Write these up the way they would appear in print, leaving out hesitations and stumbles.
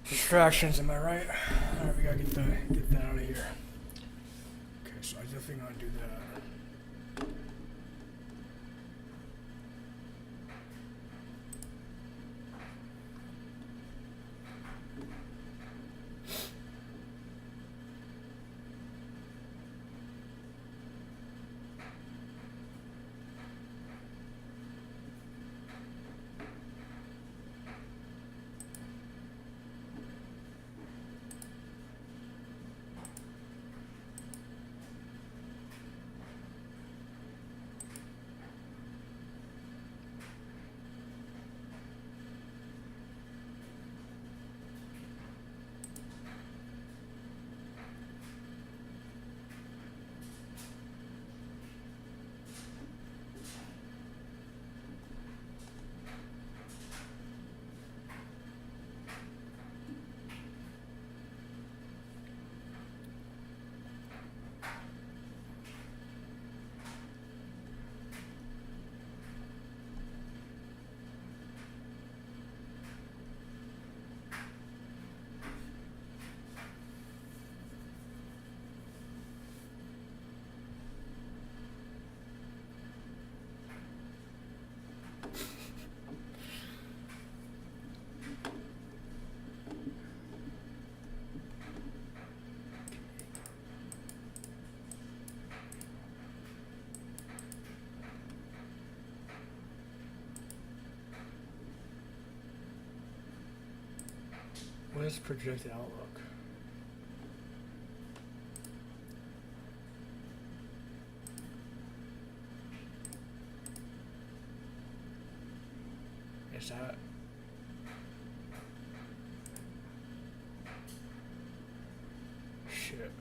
Distractions, am I right? Alright, we gotta get that out of here. Okay, so I definitely gotta do that. What is projected outlook? Is that shit?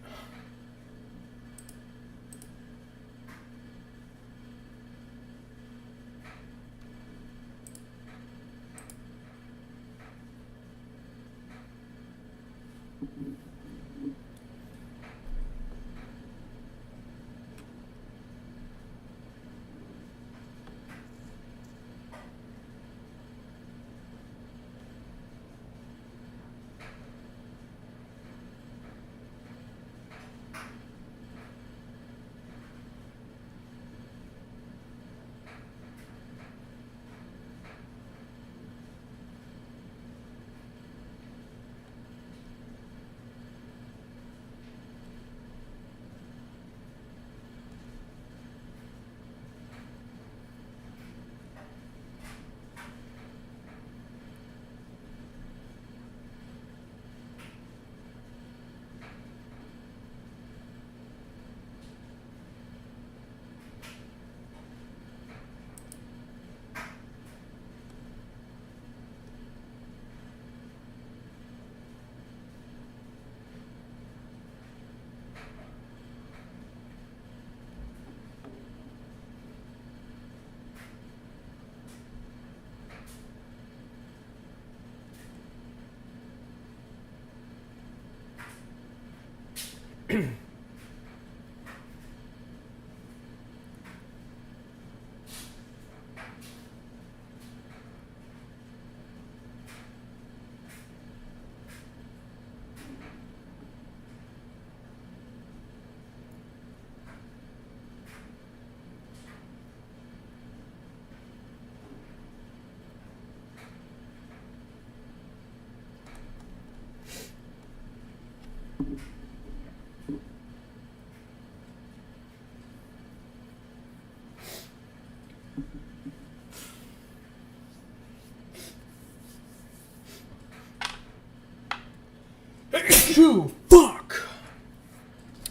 Phew, fuck!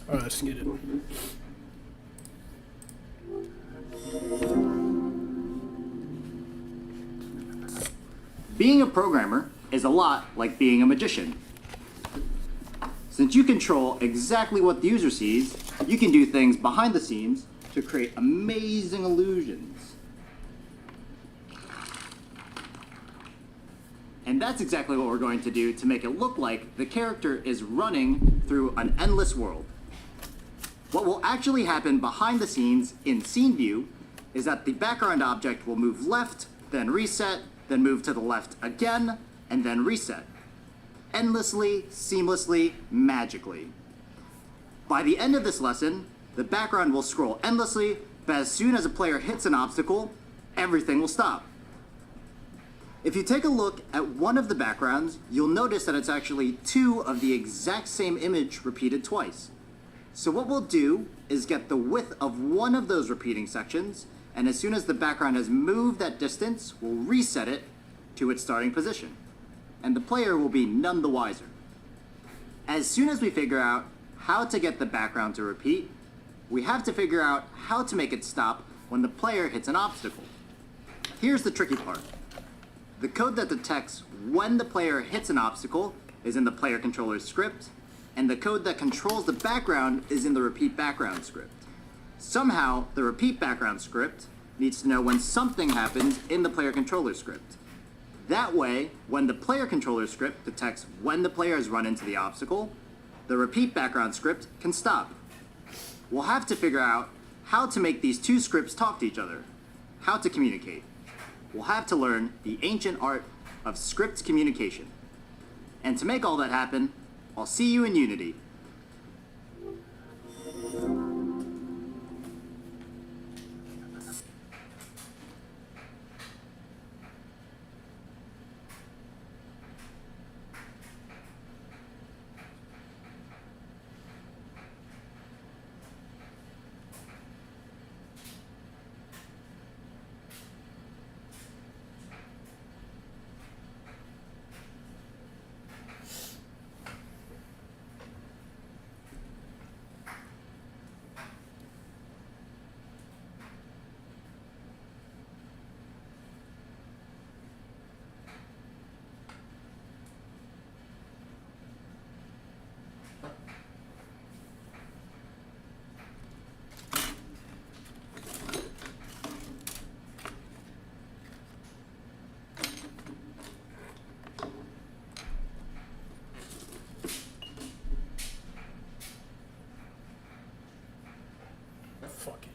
Alright, let's get it. Being a programmer is a lot like being a magician. Since you control exactly what the user sees, you can do things behind the scenes to create amazing illusions. And that's exactly what we're going to do to make it look like the character is running through an endless world. What will actually happen behind the scenes in scene view is that the background object will move left, then reset, then move to the left again, and then reset. endlessly, seamlessly, magically. By the end of this lesson, the background will scroll endlessly, but as soon as a player hits an obstacle, everything will stop. If you take a look at one of the backgrounds, you'll notice that it's actually two of the exact same image repeated twice. So what we'll do is get the width of one of those repeating sections, and as soon as the background has moved that distance, we'll reset it to its starting position. And the player will be none the wiser. As soon as we figure out how to get the background to repeat, we have to figure out how to make it stop when the player hits an obstacle. Here's the tricky part. The code that detects when the player hits an obstacle is in the player controller's script, and the code that controls the background is in the repeat background script. Somehow, the repeat background script needs to know when something happens in the player controller script. That way, when the player controller script detects when the player has run into the obstacle, the repeat background script can stop. We'll have to figure out how to make these two scripts talk to each other, how to communicate. We'll have to learn the ancient art of script communication. And to make all that happen, I'll see you in Unity. Fuck it.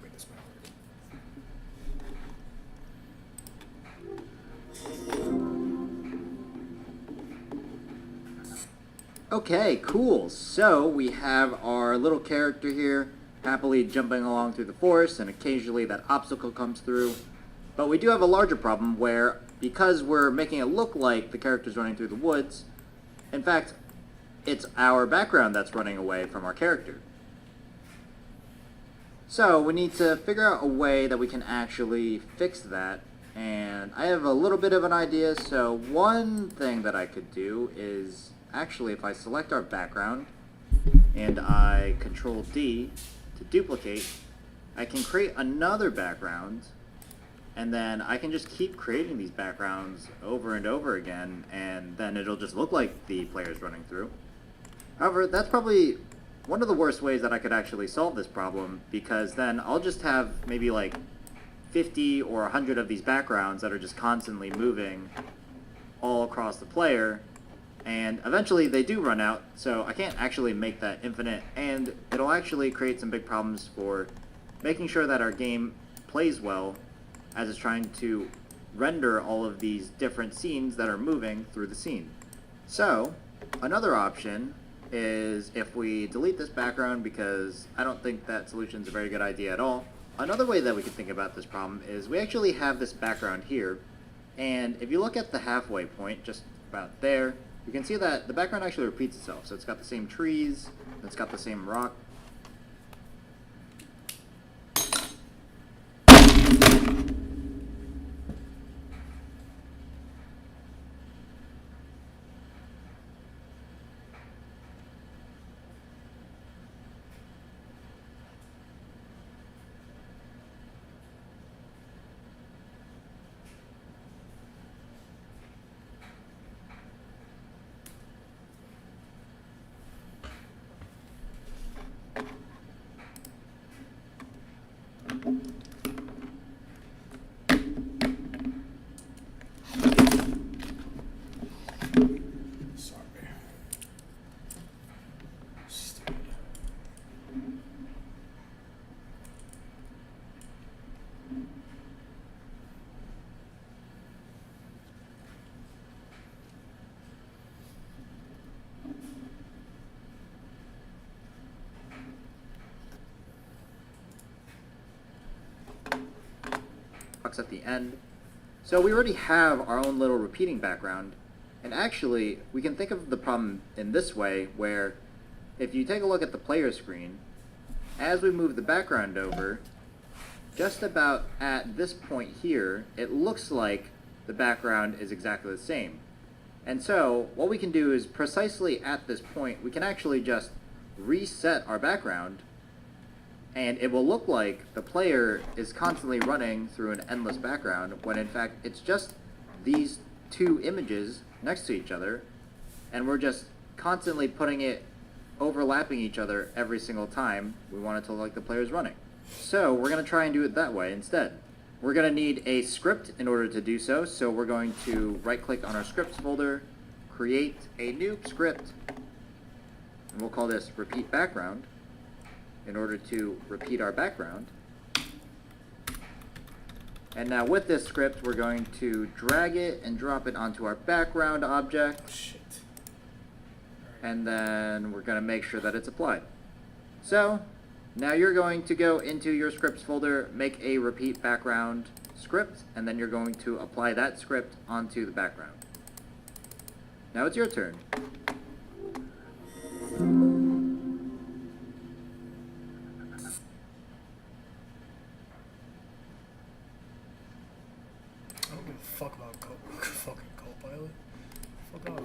Wait, this might work. Okay, cool. So we have our little character here happily jumping along through the forest, and occasionally that obstacle comes through. But we do have a larger problem where, because we're making it look like the character's running through the woods, in fact, it's our background that's running away from our character. So we need to figure out a way that we can actually fix that, and I have a little bit of an idea. So one thing that I could do is, actually, if I select our background and I Control D to duplicate, I can create another background, and then I can just keep creating these backgrounds over and over again, and then it'll just look like the player's running through. However, that's probably one of the worst ways that I could actually solve this problem, because then I'll just have maybe like 50 or 100 of these backgrounds that are just constantly moving all across the player, and eventually they do run out, so I can't actually make that infinite, and it'll actually create some big problems for making sure that our game plays well as it's trying to render all of these different scenes that are moving through the scene. So, another option is if we delete this background, because I don't think that solution is a very good idea at all. Another way that we can think about this problem is we actually have this background here, and if you look at the halfway point, just about there, you can see that the background actually repeats itself. So it's got the same trees, it's got the same rock. box at the end. So we already have our own little repeating background. And actually, we can think of the problem in this way, where if you take a look at the player screen, as we move the background over, just about at this point here, it looks like the background is exactly the same. And so, what we can do is precisely at this point, we can actually just reset our background, and it will look like the player is constantly running through an endless background, when in fact it's just these two images next to each other, and we're just constantly putting it overlapping each other every single time we want it to look like the player's running. So we're going to try and do it that way instead. We're going to need a script in order to do so, so we're going to right-click on our scripts folder, create a new script, and we'll call this repeat background in order to repeat our background. And now with this script, we're going to drag it and drop it onto our background object. Oh, shit. And then we're going to make sure that it's applied. So now you're going to go into your scripts folder, make a repeat background script, and then you're going to apply that script onto the background. Now it's your turn. I don't give a fuck about fucking Copilot. Fuck off.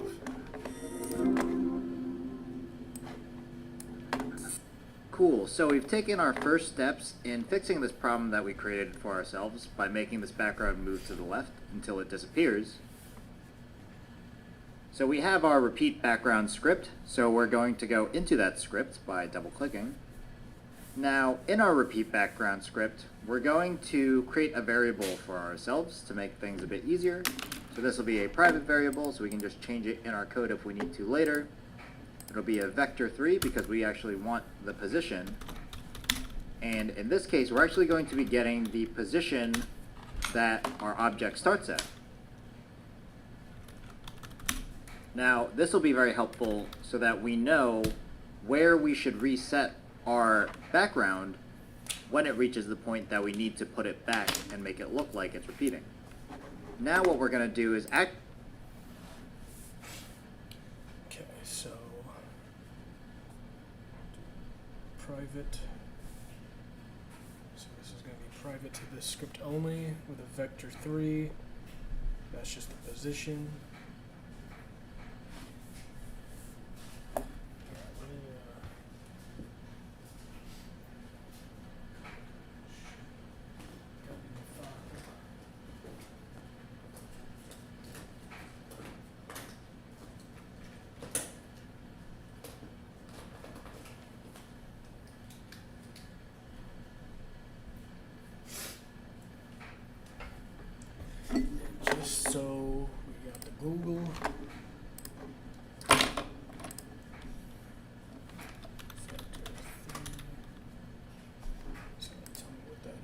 Cool, so we've taken our first steps in fixing this problem that we created for ourselves by making this background move to the left until it disappears. So we have our repeat background script, so we're going to go into that script by double-clicking. Now, in our repeat background script, we're going to create a variable for ourselves to make things a bit easier. So this will be a private variable, so we can just change it in our code if we need to later. It'll be a vector3 because we actually want the position. And in this case, we're actually going to be getting the position that our object starts at. Now, this will be very helpful so that we know where we should reset our background when it reaches the point that we need to put it back and make it look like it's repeating. Now what we're going to do is Okay, so private. So this is going to be private to this script only with a vector3. That's just the position. Just so we got the Google. It's gonna tell me what that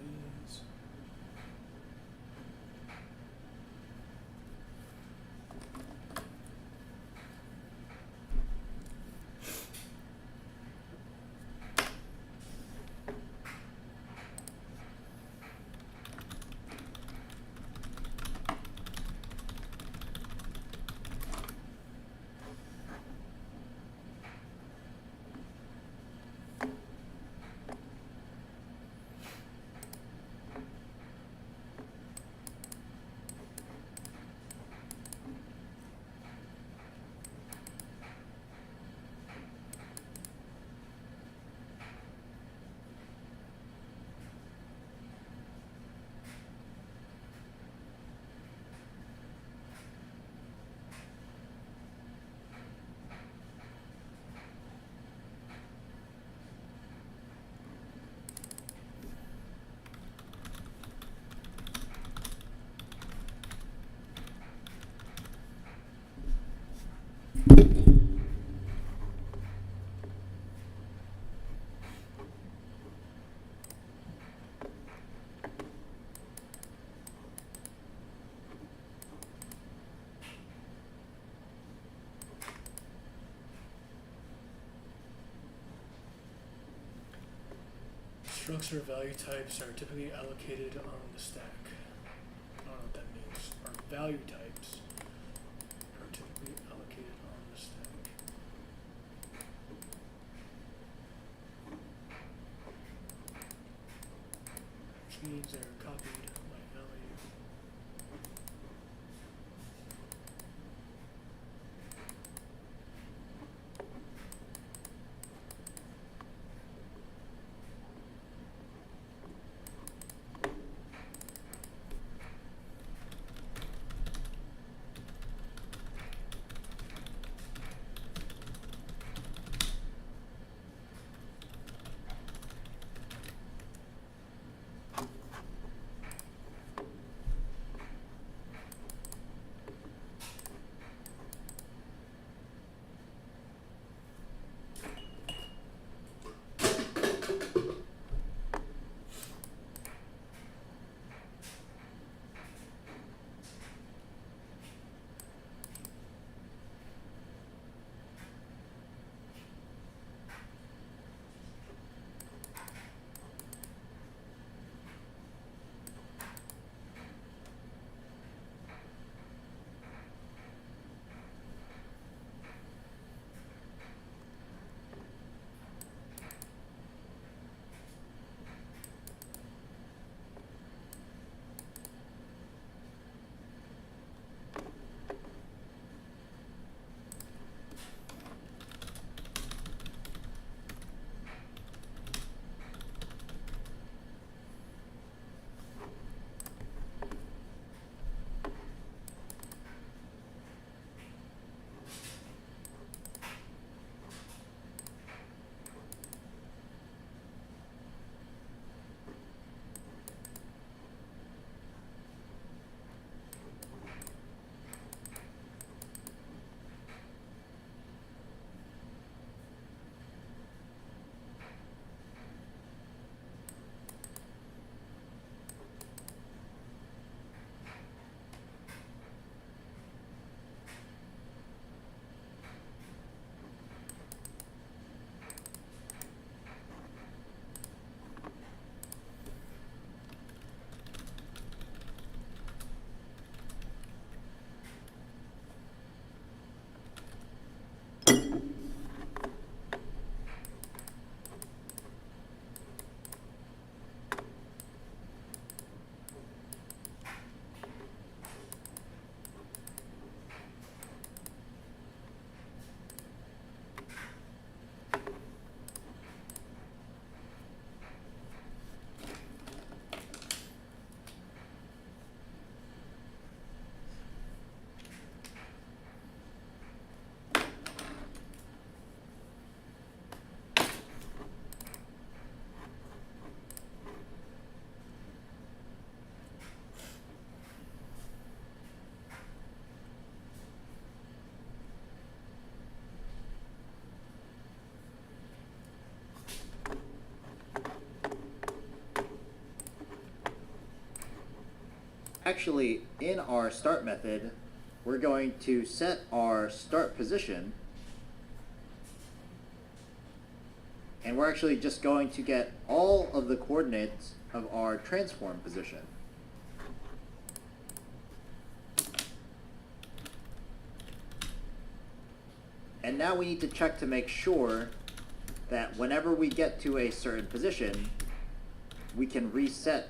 is. Structure value types are typically allocated on the stack. value types are typically allocated on the stack. Which means they're copied by value. Actually, in our start method, we're going to set our start position, and we're actually just going to get all of the coordinates of our transform position. And now we need to check to make sure that whenever we get to a certain position, we can reset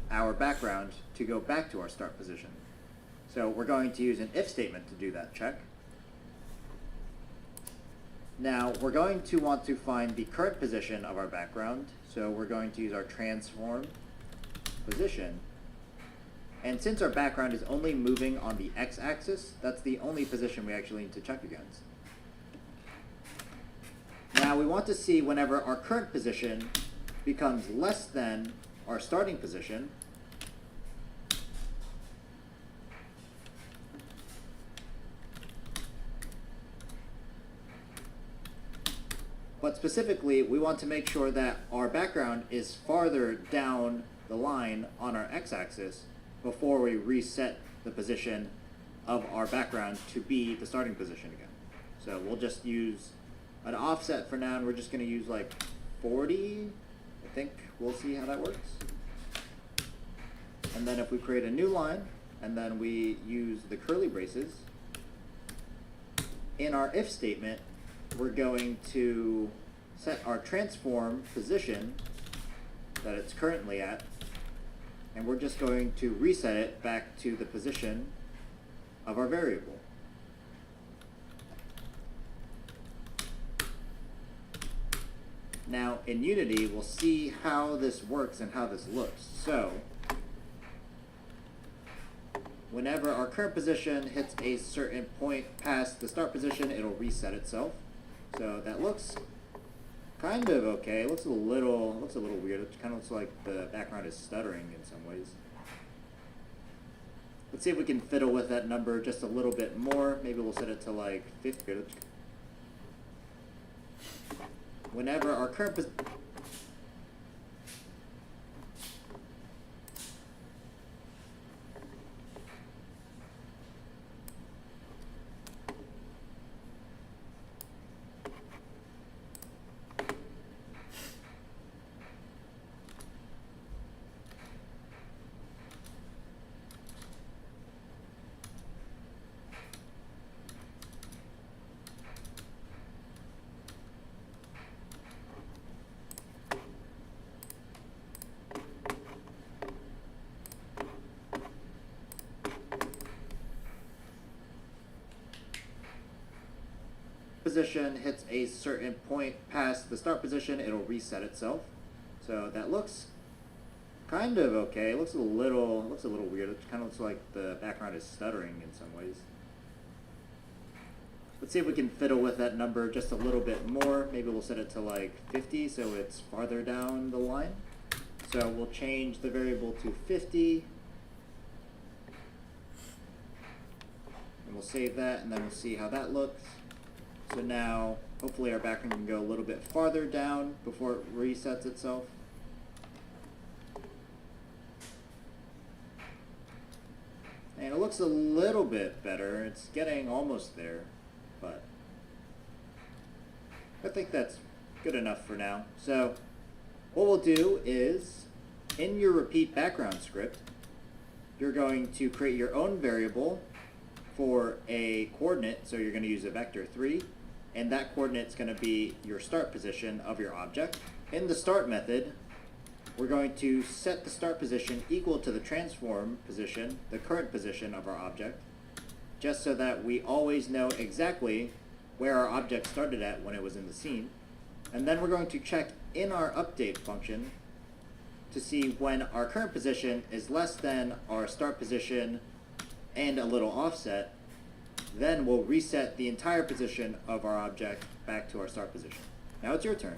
our background to go back to our start position. So we're going to use an if statement to do that check. Now we're going to want to find the current position of our background, so we're going to use our transform position. And since our background is only moving on the x-axis, that's the only position we actually need to check against. Now we want to see whenever our current position becomes less than our starting position, but specifically we want to make sure that our background is farther down the line on our x-axis before we reset the position of our background to be the starting position again. So we'll just use an offset for now, and we're just going to use like 40, I think. We'll see how that works. And then if we create a new line, and then we use the curly braces. In our if statement, we're going to set our transform position that it's currently at, and we're just going to reset it back to the position of our variable. Now, in Unity, we'll see how this works and how this looks. So, whenever our current position hits a certain point past the start position, it'll reset itself. So that looks kind of okay. It looks a little weird. It kind of looks like the background is stuttering in some ways. Let's see if we can fiddle with that number just a little bit more. Maybe we'll set it to like 50. Whenever our current position hits a certain point past the start position, it'll reset itself. So that looks kind of okay. It looks a little weird. It kind of looks like the background is stuttering in some ways. Let's see if we can fiddle with that number just a little bit more. Maybe we'll set it to like 50 so it's farther down the line. So we'll change the variable to 50. And we'll save that, and then we'll see how that looks. So now, hopefully our background can go a little bit farther down before it resets itself. And it looks a little bit better. It's getting almost there, but I think that's good enough for now. So what we'll do is, in your repeat background script, you're going to create your own variable for a coordinate. So you're going to use a vector 3. And that coordinate is going to be your start position of your object. In the start method, we're going to set the start position equal to the transform position, the current position of our object, just so that we always know exactly where our object started at when it was in the scene. And then we're going to check in our update function to see when our current position is less than our start position and a little offset. Then we'll reset the entire position of our object back to our start position. Now it's your turn.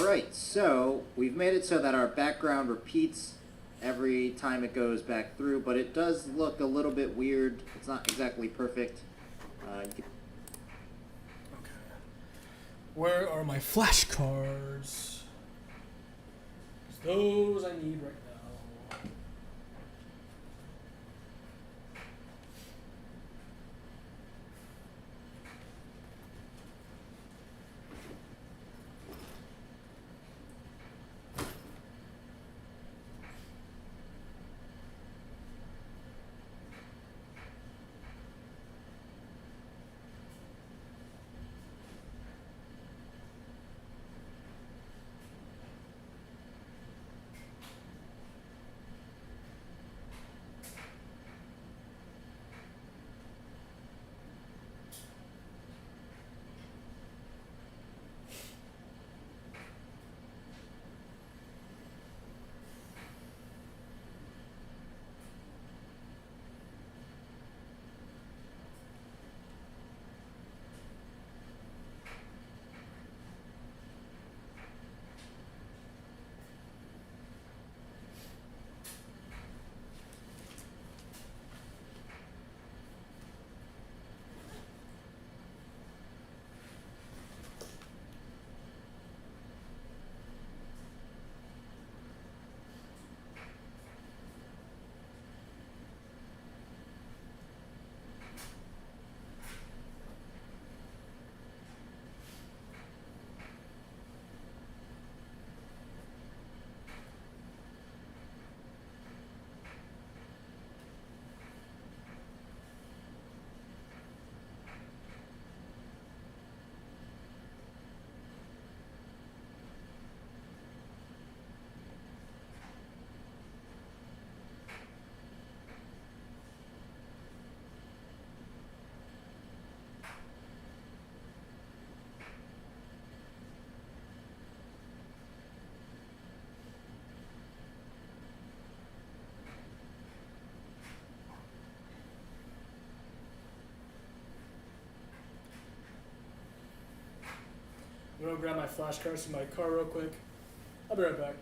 Alright, so we've made it so that our background repeats every time it goes back through, but it does look a little bit weird. It's not exactly perfect. You can Okay. Where are my flashcards? 'Cause those I need right now. I'm gonna grab my flashcards from my car real quick. I'll be right back.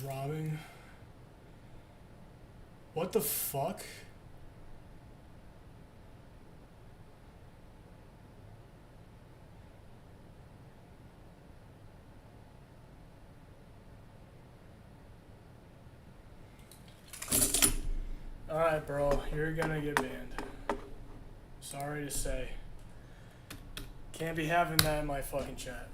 robbing. What the fuck? Alright, bro, you're gonna get banned. Sorry to say. Can't be having that in my fucking chat.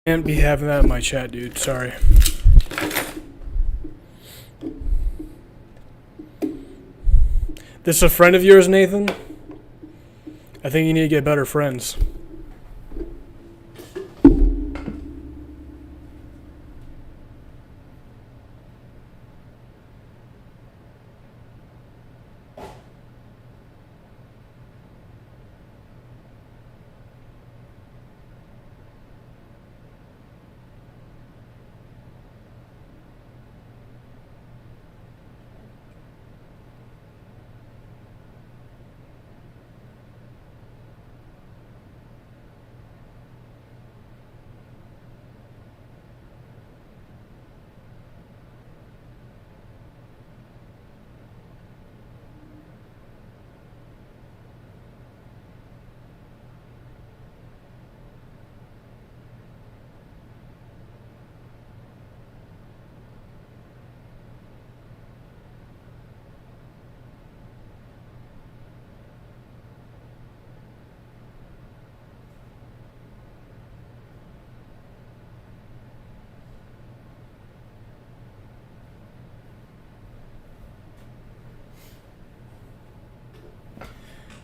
Can't be having that in my chat, dude. Sorry. This is a friend of yours, Nathan? I think you need to get better friends.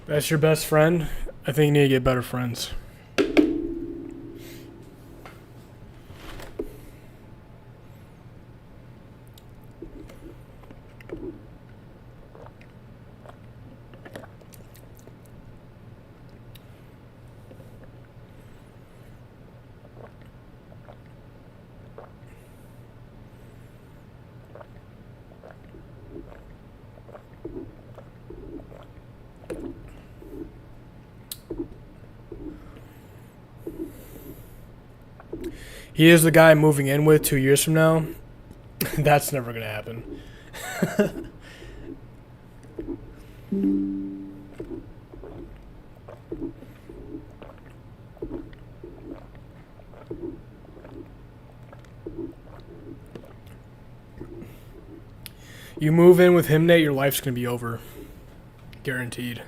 That's your best friend? I think you need to get better friends. He is the guy I'm moving in with 2 years from now. That's never gonna happen. You move in with him, Nate, your life's gonna be over. Guaranteed.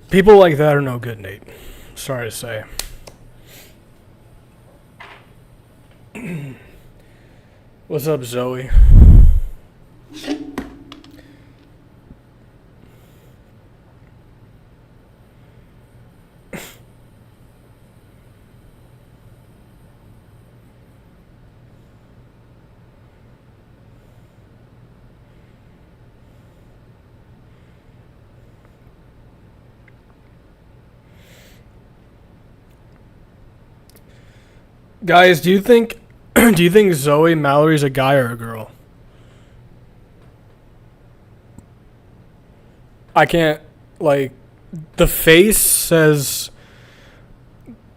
People like that are no good, Nate. Sorry to say. What's up, Zoe? Guys, do you think Zoe Mallory's a guy or a girl? I can't, like, the face says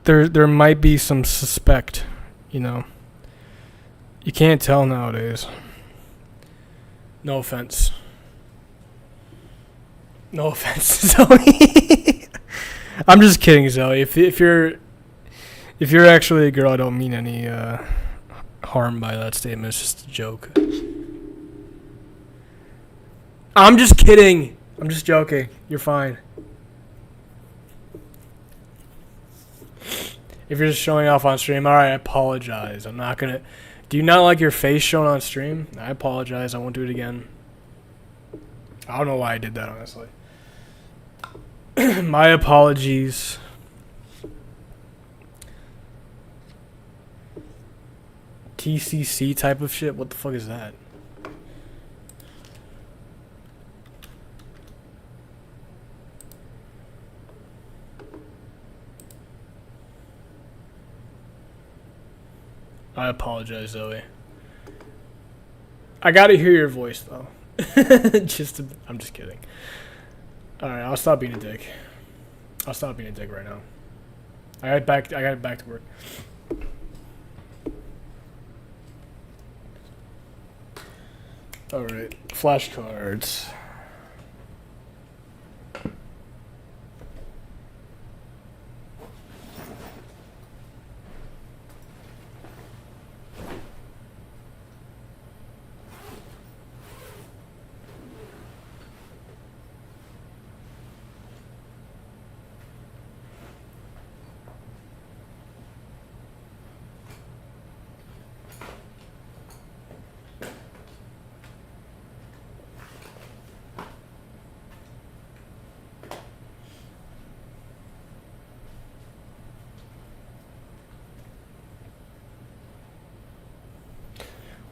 there might be some suspect, you know. You can't tell nowadays. No offense. No offense, Zoe. I'm just kidding, Zoe. If you're actually a girl, I don't mean any harm by that statement. It's just a joke. I'm just kidding. I'm just joking. You're fine. If you're just showing off on stream, alright, I apologize. I'm not gonna... Do you not like your face shown on stream? I apologize. I won't do it again. I don't know why I did that, honestly. My apologies. TCC type of shit? What the fuck is that? I apologize, Zoe. I gotta hear your voice, though. I'm just kidding. Alright, I'll stop being a dick. I'll stop being a dick right now. I got back to work. Alright, flashcards.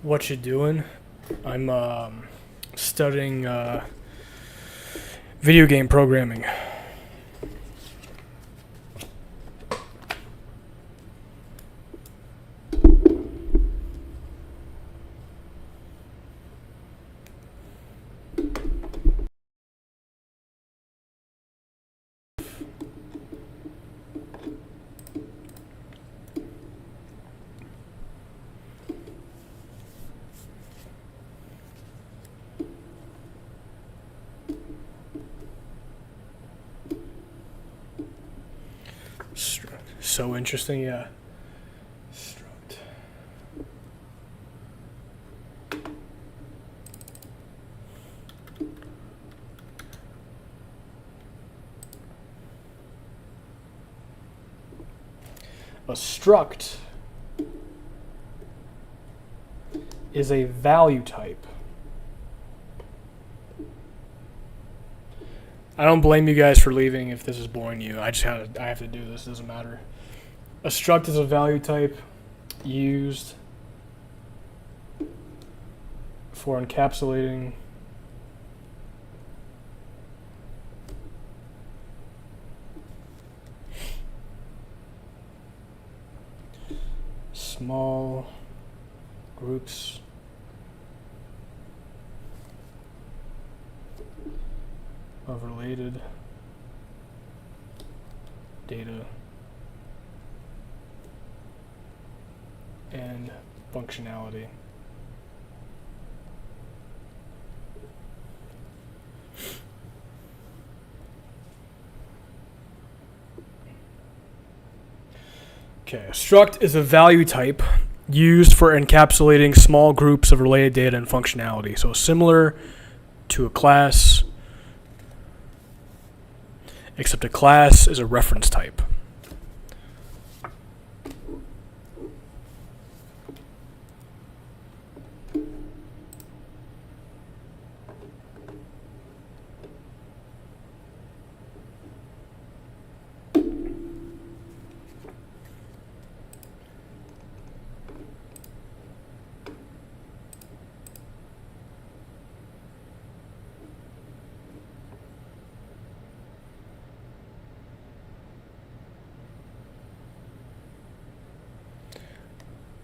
What you doing? I'm studying video game programming. So interesting, yeah. Struct. A struct is a value type. I don't blame you guys for leaving if this is boring you. I have to do this. It doesn't matter. A struct is a value type used for encapsulating small groups of related data and functionality. Okay, a struct is a value type used for encapsulating small groups of related data and functionality. So similar to a class, except a class is a reference type.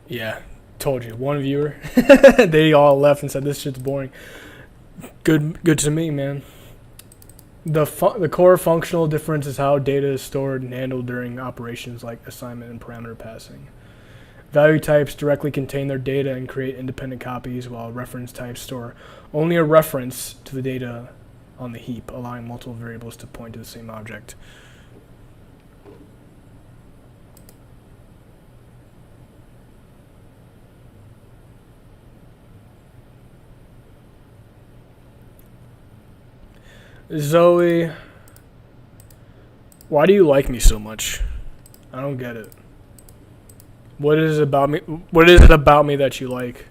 Yeah, told you. One viewer. They all left and said this shit's boring. Good to me, man. The core functional difference is how data is stored and handled during operations like assignment and parameter passing. Value types directly contain their data and create independent copies, while reference types store only a reference to the data on the heap, allowing multiple variables to point to the same object. Zoe, why do you like me so much? I don't get it. What is it about me? What is it about me that you like?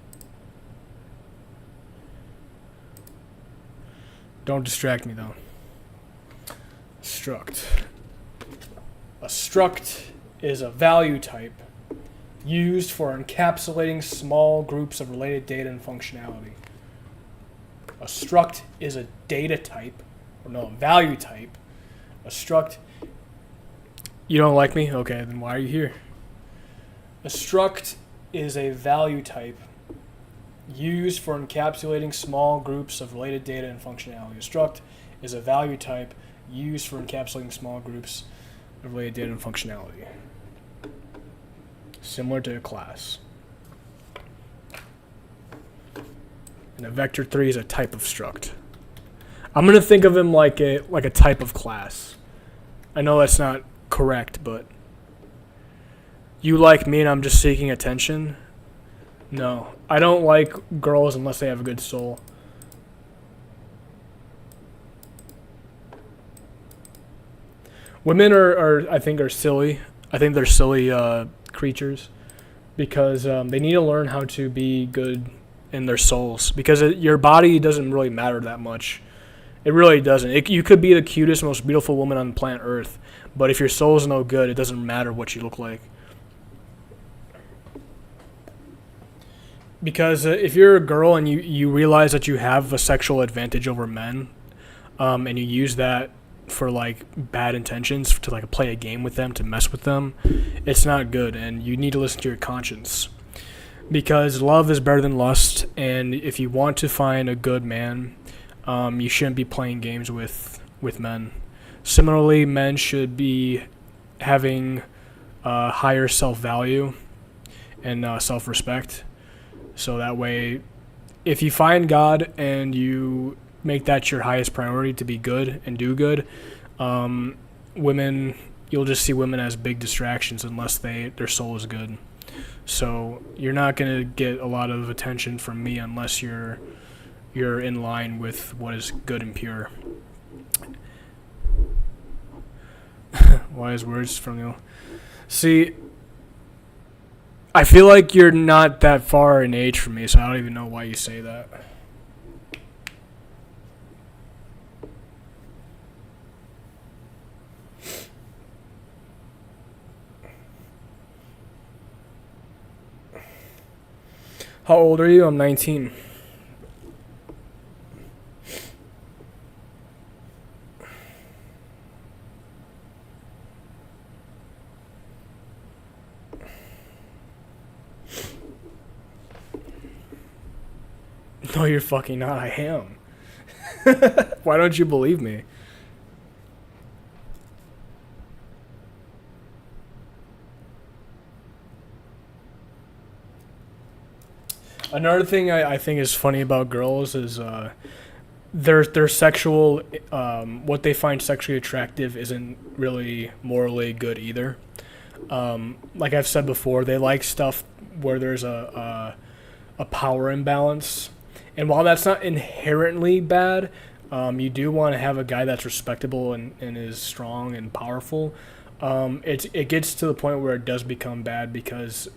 Don't distract me though. Struct. A struct is a value type used for encapsulating small groups of related data and functionality. A struct is a data type, or no, a value type. A struct. You don't like me? Okay, then why are you here? A struct is a value type used for encapsulating small groups of related data and functionality. A struct is a value type used for encapsulating small groups of related data and functionality. Similar to a class. And a vector 3 is a type of struct. I'm going to think of him like a type of class. I know that's not correct, but you like me and I'm just seeking attention? No. I don't like girls unless they have a good soul. Women are I think, are silly. I think they're silly creatures because they need to learn how to be good in their souls because your body doesn't really matter that much. It really doesn't. You could be the cutest, most beautiful woman on planet Earth, but if your soul's no good, it doesn't matter what you look like. Because if you're a girl and you realize that you have a sexual advantage over men, and you use that for like bad intentions, to like play a game with them, to mess with them, it's not good, and you need to listen to your conscience. Because love is better than lust, and if you want to find a good man, you shouldn't be playing games with men. Similarly, men should be having higher self-value and self-respect. So that way, if you find God and you make that your highest priority to be good and do good, women, you'll just see women as big distractions unless their soul is good. So you're not going to get a lot of attention from me unless you're in line with what is good and pure. Wise words from you. See, I feel like you're not that far in age from me, so I don't even know why you say that. How old are you? I'm 19. No, you're fucking not. I am. Why don't you believe me? Another thing I think is funny about girls is their sexual, what they find sexually attractive isn't really morally good either. Like I've said before, they like stuff where there's a power imbalance. And while that's not inherently bad, you do want to have a guy that's respectable and is strong and powerful. It gets to the point where it does become bad because,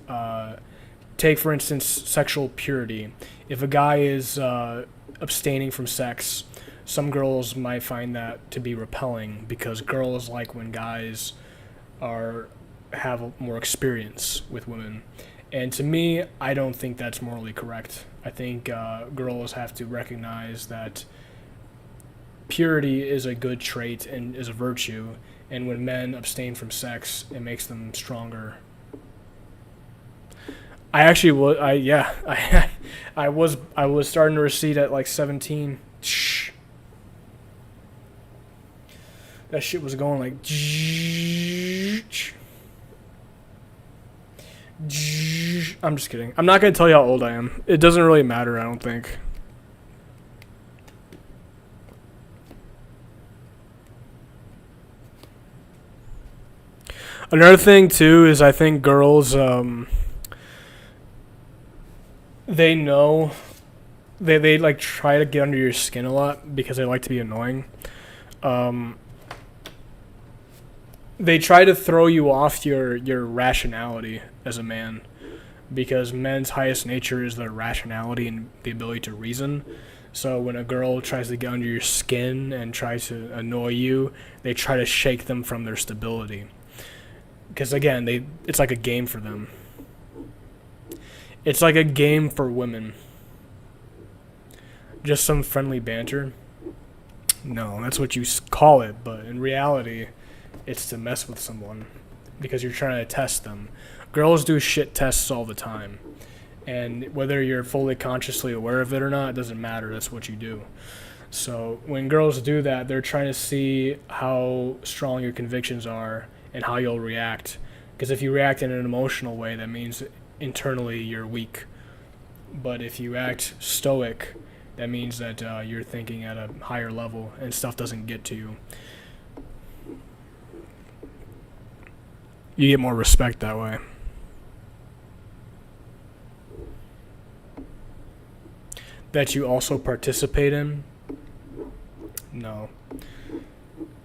take for instance, sexual purity. If a guy is abstaining from sex, some girls might find that to be repelling because girls like when guys have more experience with women. And to me, I don't think that's morally correct. I think girls have to recognize that purity is a good trait and is a virtue, and when men abstain from sex, it makes them stronger. I actually was, I was starting to recede at like 17. Shh. That shit was going like. I'm just kidding. I'm not going to tell you how old I am. It doesn't really matter, I don't think. Another thing too is I think girls they know they like try to get under your skin a lot because they like to be annoying. Um, they try to throw you off your rationality as a man because men's highest nature is their rationality and the ability to reason. So when a girl tries to get under your skin and tries to annoy you, they try to shake them from their stability. Because again, it's like a game for them. It's like a game for women. Just some friendly banter. No, that's what you call it, but in reality, it's to mess with someone because you're trying to test them. Girls do shit tests all the time. And whether you're fully consciously aware of it or not, it doesn't matter. That's what you do. So when girls do that, they're trying to see how strong your convictions are and how you'll react. Because if you react in an emotional way, that means internally you're weak. But if you act stoic, that means that you're thinking at a higher level and stuff doesn't get to you. You get more respect that way. That you also participate in? No.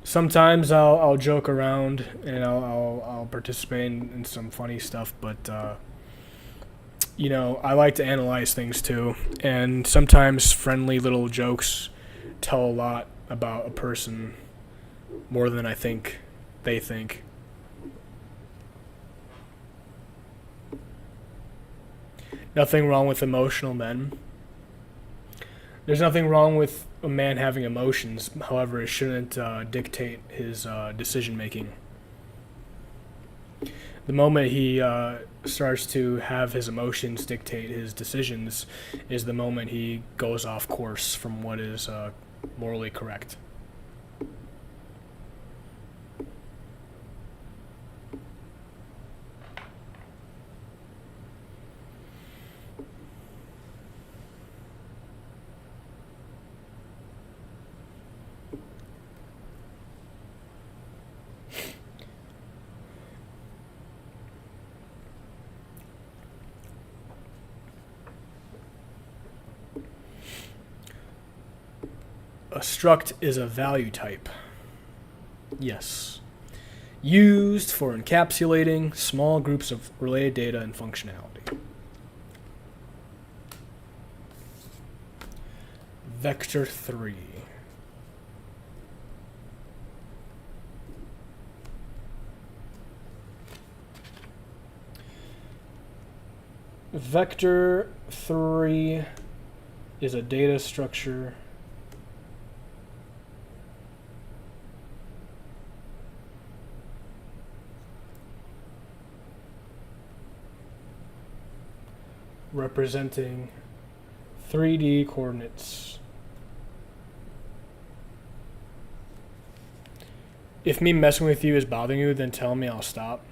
Sometimes I'll joke around and I'll participate in some funny stuff, but you know, I like to analyze things too, and sometimes friendly little jokes tell a lot about a person more than I think they think. Nothing wrong with emotional men. There's nothing wrong with a man having emotions. However, it shouldn't dictate his decision making. The moment he starts to have his emotions dictate his decisions is the moment he goes off course from what is morally correct. A struct is a value type. Yes. Used for encapsulating small groups of related data and functionality. Vector 3. Vector 3 is a data structure representing 3D coordinates. If me messing with you is bothering you, then tell me, I'll stop.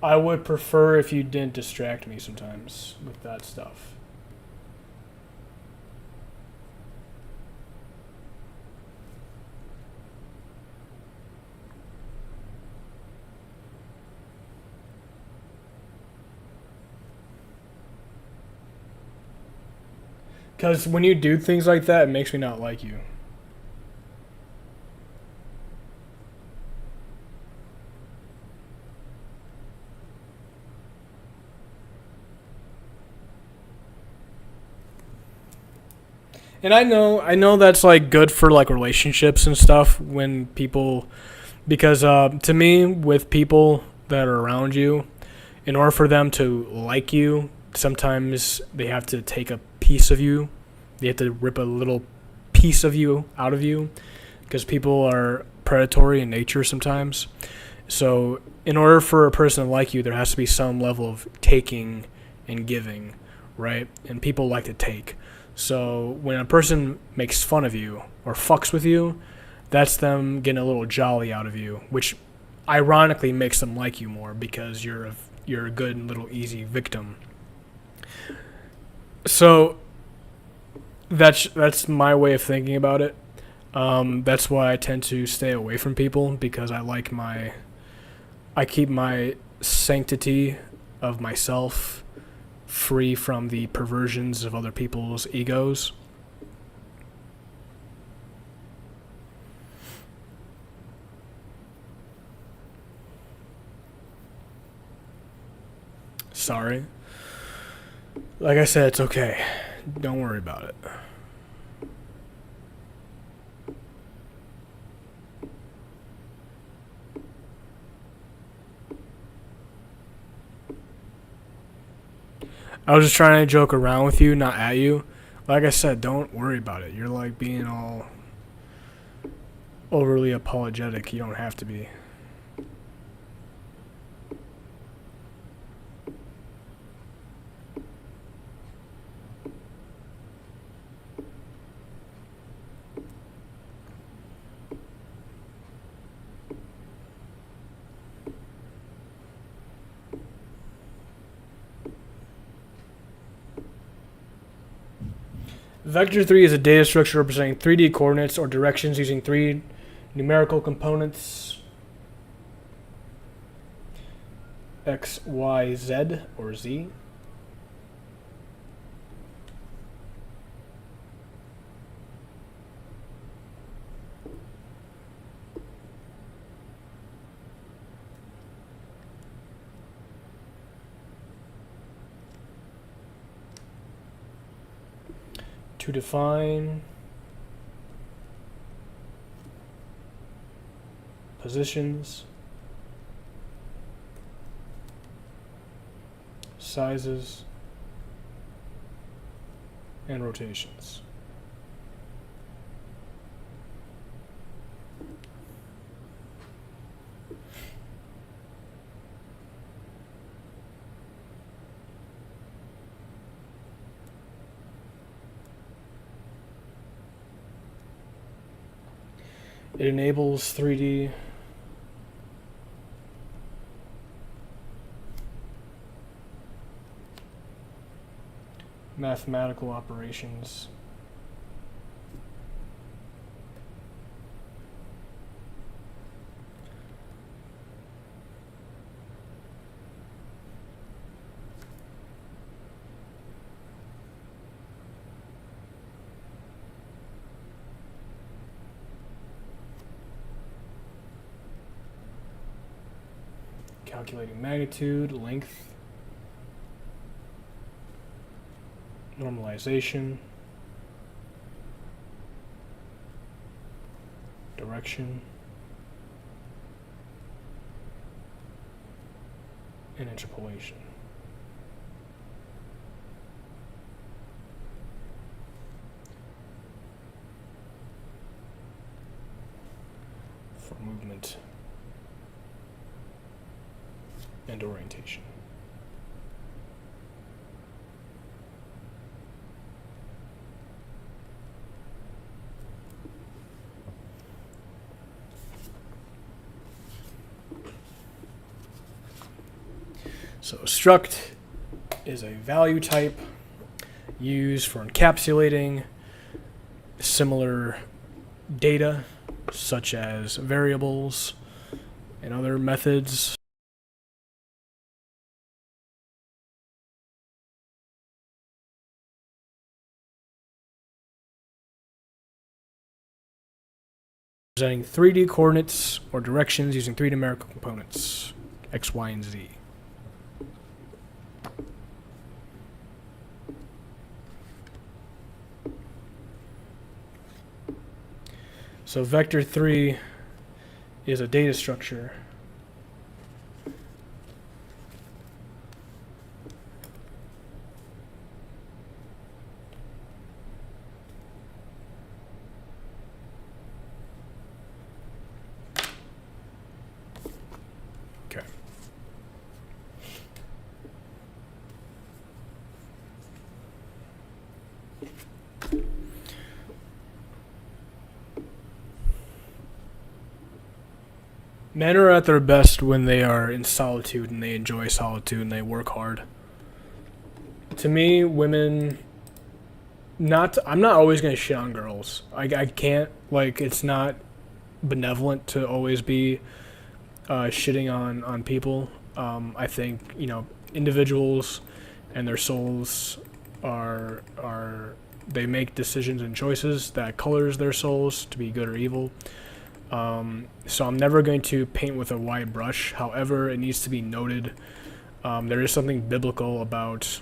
I would prefer if you didn't distract me sometimes with that stuff. Because when you do things like that, it makes me not like you. And I know that's like good for like relationships and stuff when people, because to me, with people that are around you, in order for them to like you, sometimes they have to take a piece of you. They have to rip a little piece of you out of you, because people are predatory in nature sometimes. So in order for a person to like you, there has to be some level of taking and giving, right? And people like to take. So when a person makes fun of you or fucks with you, that's them getting a little jolly out of you, which ironically makes them like you more because you're a good little easy victim. So that's my way of thinking about it. That's why I tend to stay away from people, because I like my I keep my sanctity of myself free from the perversions of other people's egos. Sorry. Like I said, it's okay. Don't worry about it. I was just trying to joke around with you, not at you. Like I said, don't worry about it. You're like being all overly apologetic. You don't have to be. Vector 3 is a data structure representing 3D coordinates or directions using three numerical components: X, Y, Z, or Z. To define positions, sizes, and rotations. It enables 3D mathematical operations calculating magnitude, length, normalization, direction, and interpolation. For movement and orientation. So struct is a value type used for encapsulating similar data such as variables and other methods. Presenting 3D coordinates or directions using three numerical components, X, Y, and Z. So vector 3 is a data structure okay. Men are at their best when they are in solitude and they enjoy solitude and they work hard. To me, women, I'm not always going to shit on girls. I can't, like, it's not benevolent to always be shitting on people. I think individuals and their souls are they make decisions and choices that colors their souls to be good or evil. So I'm never going to paint with a wide brush. However, it needs to be noted there is something biblical about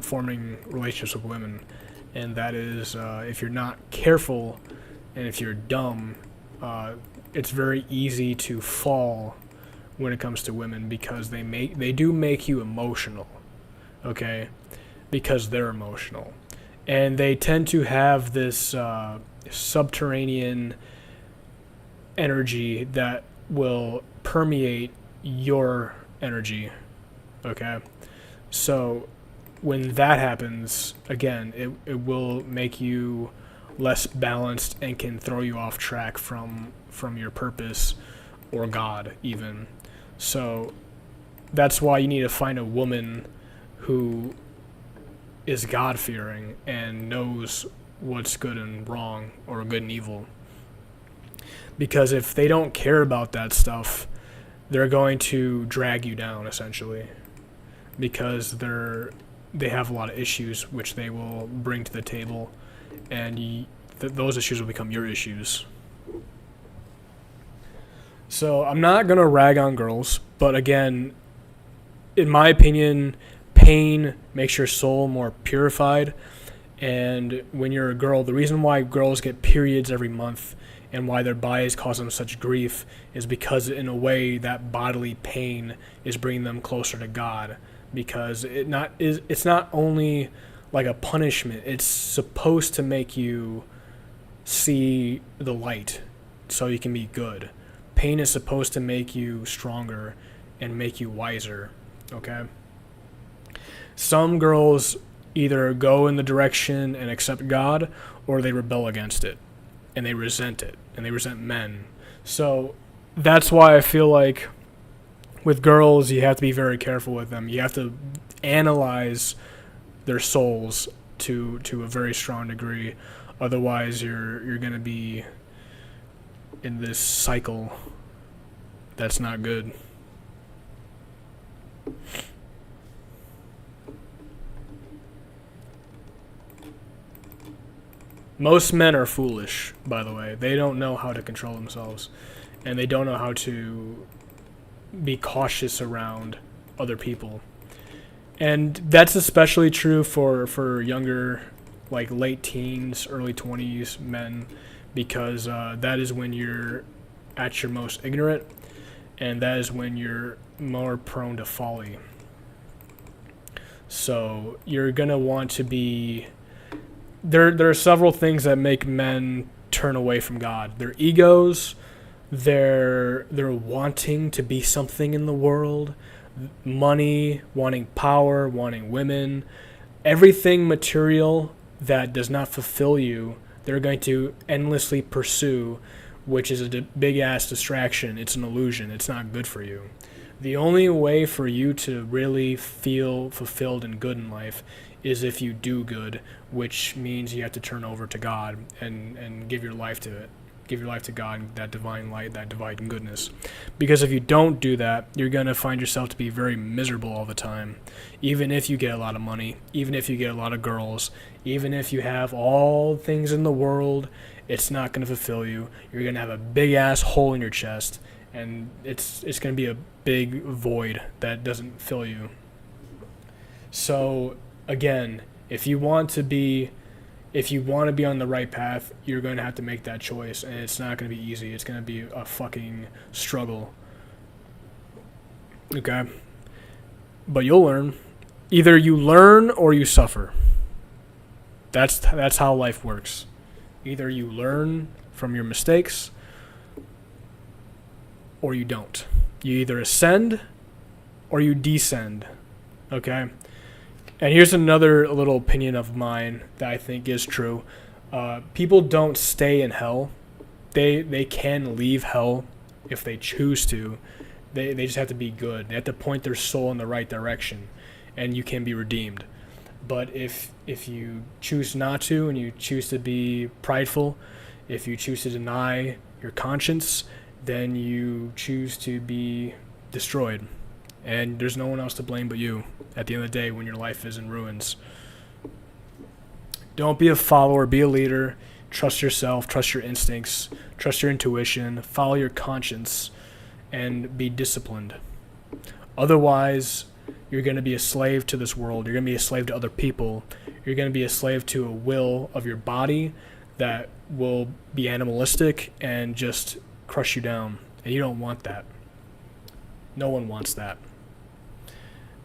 forming relationships with women, and that is if you're not careful and if you're dumb, it's very easy to fall when it comes to women because they do make you emotional, okay? Because they're emotional, and they tend to have this subterranean energy that will permeate your energy, okay? So when that happens, again, it will make you less balanced and can throw you off track from your purpose or God even. So that's why you need to find a woman who is God-fearing and knows what's good and wrong or good and evil. Because if they don't care about that stuff, they're going to drag you down essentially, because they have a lot of issues which they will bring to the table, and those issues will become your issues. So I'm not gonna rag on girls, but again, in my opinion, pain makes your soul more purified. And when you're a girl, the reason why girls get periods every month and why their bodies cause them such grief is because in a way that bodily pain is bringing them closer to God, because it's not only like a punishment, it's supposed to make you see the light so you can be good. Pain is supposed to make you stronger and make you wiser, okay? Some girls either go in the direction and accept God, or they rebel against it, and they resent it, and they resent men. So that's why I feel like with girls, you have to be very careful with them. You have to analyze their souls to a very strong degree. Otherwise, you're going to be in this cycle that's not good. Most men are foolish, by the way. They don't know how to control themselves, and they don't know how to be cautious around other people. And that's especially true for younger, like late teens, early 20s men, because that is when you're at your most ignorant, and that is when you're more prone to folly. So you're going to want to be... There are several things that make men turn away from God. Their egos, their wanting to be something in the world, money, wanting power, wanting women, everything material that does not fulfill you, they're going to endlessly pursue, which is a big-ass distraction. It's an illusion. It's not good for you. The only way for you to really feel fulfilled and good in life is if you do good, which means you have to turn over to God and give your life to it. Give your life to God, that divine light, that divine goodness. Because if you don't do that, you're going to find yourself to be very miserable all the time. Even if you get a lot of money, even if you get a lot of girls, even if you have all things in the world, it's not going to fulfill you. You're going to have a big-ass hole in your chest, and it's going to be a big void that doesn't fill you. So, again, if you want to be on the right path, you're going to have to make that choice, and it's not going to be easy. It's going to be a fucking struggle. Okay? But you'll learn. Either you learn or you suffer. That's how life works. Either you learn from your mistakes or you don't. You either ascend or you descend. Okay? And here's another little opinion of mine that I think is true. People don't stay in hell. They can leave hell if they choose to. They just have to be good. They have to point their soul in the right direction, and you can be redeemed. But if you choose not to, and you choose to be prideful, if you choose to deny your conscience then you choose to be destroyed. And there's no one else to blame but you at the end of the day when your life is in ruins. Don't be a follower, be a leader. Trust yourself, trust your instincts, trust your intuition, follow your conscience, and be disciplined. Otherwise, you're going to be a slave to this world. You're going to be a slave to other people. You're going to be a slave to a will of your body that will be animalistic and just crush you down. And you don't want that. No one wants that.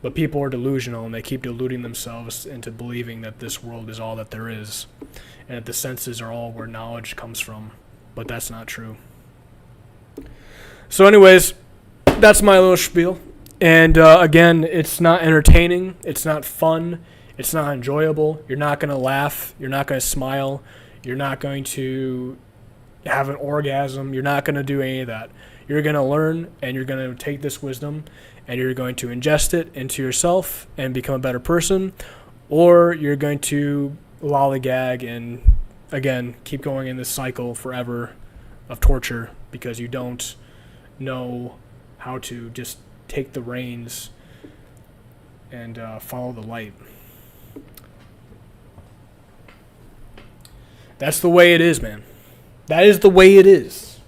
But people are delusional, and they keep deluding themselves into believing that this world is all that there is, and that the senses are all where knowledge comes from. But that's not true. So anyways, that's my little spiel. And again, it's not entertaining. It's not fun. It's not enjoyable. You're not going to laugh. You're not going to smile. You're not going to have an orgasm. You're not going to do any of that. You're going to learn, and you're going to take this wisdom, and you're going to ingest it into yourself and become a better person, or you're going to lollygag and, again, keep going in this cycle forever of torture because you don't know how to just take the reins and follow the light. That's the way it is, man. That is the way it is.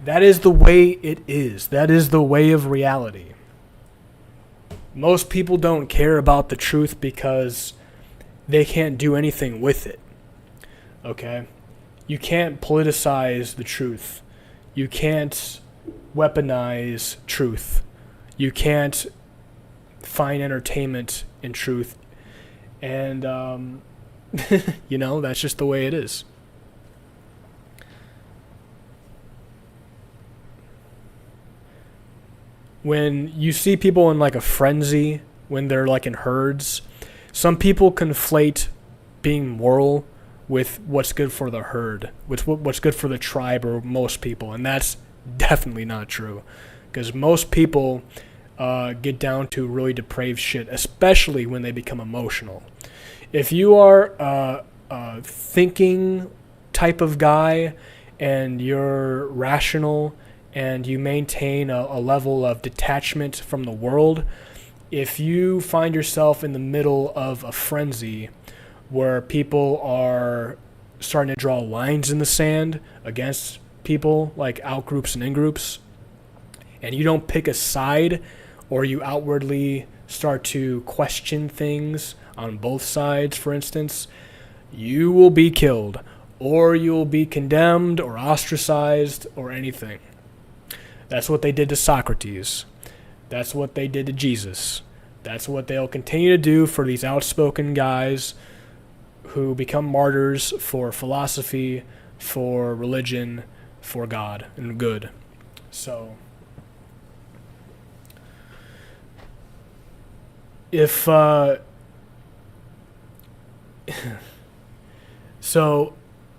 That is the way it is. That is the way of reality. Most people don't care about the truth because they can't do anything with it. Okay? You can't politicize the truth. You can't weaponize truth. You can't find entertainment in truth. And, you know, that's just the way it is. When you see people in like a frenzy, when they're like in herds, some people conflate being moral with what's good for the herd, with what's good for the tribe or most people. And that's definitely not true. Because most people get down to really depraved shit, especially when they become emotional. If you are a thinking type of guy and you're rational and you maintain a level of detachment from the world, if you find yourself in the middle of a frenzy where people are starting to draw lines in the sand against people, like out-groups and in-groups, and you don't pick a side, or you outwardly start to question things on both sides, for instance, you will be killed, or you will be condemned or ostracized or anything. That's what they did to Socrates. That's what they did to Jesus. That's what they'll continue to do for these outspoken guys who become martyrs for philosophy, for religion, for God and good. So, if so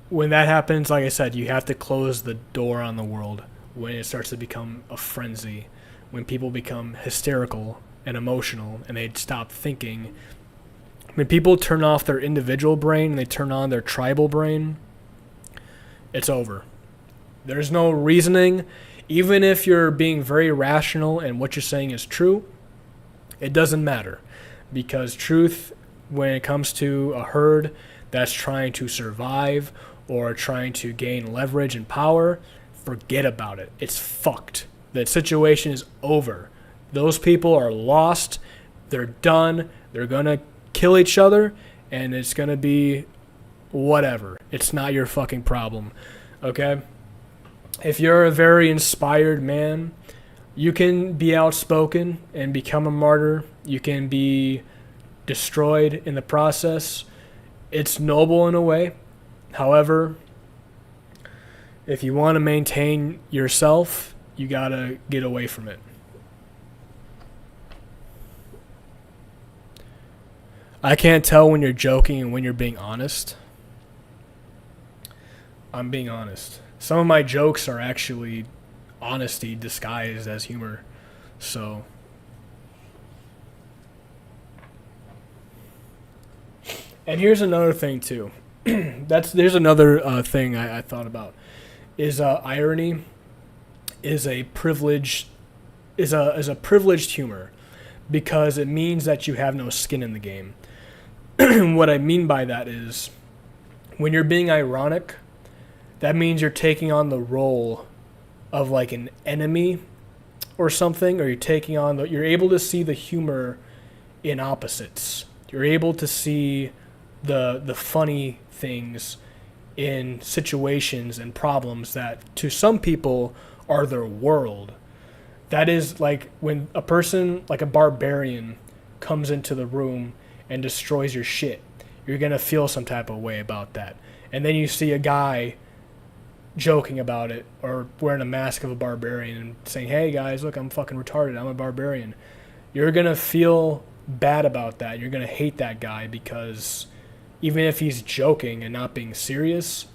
when that happens, like I said, you have to close the door on the world when it starts to become a frenzy, when people become hysterical and emotional and they stop thinking. When people turn off their individual brain and they turn on their tribal brain, it's over. There's no reasoning. Even if you're being very rational and what you're saying is true, it doesn't matter. Because truth, when it comes to a herd that's trying to survive or trying to gain leverage and power, forget about it. It's fucked. That situation is over. Those people are lost. They're done. They're going to kill each other, and it's going to be whatever. It's not your fucking problem. Okay? If you're a very inspired man, you can be outspoken and become a martyr. You can be destroyed in the process. It's noble in a way. However, if you want to maintain yourself, you got to get away from it. I can't tell when you're joking and when you're being honest. I'm being honest. Some of my jokes are actually honesty disguised as humor. So, and here's another thing too. There's another thing I thought about is irony. is a privileged is a privileged humor because it means that you have no skin in the game. What I mean by that is when you're being ironic, that means you're taking on the role of like an enemy or something, or you're able to see the humor in opposites. You're able to see the funny things in situations and problems that to some people are their world. That is like when a person like a barbarian comes into the room and destroys your shit. You're going to feel some type of way about that. And then you see a guy joking about it or wearing a mask of a barbarian and saying, "Hey guys, look, I'm fucking retarded. I'm a barbarian." You're going to feel bad about that. You're going to hate that guy because even if he's joking and not being serious,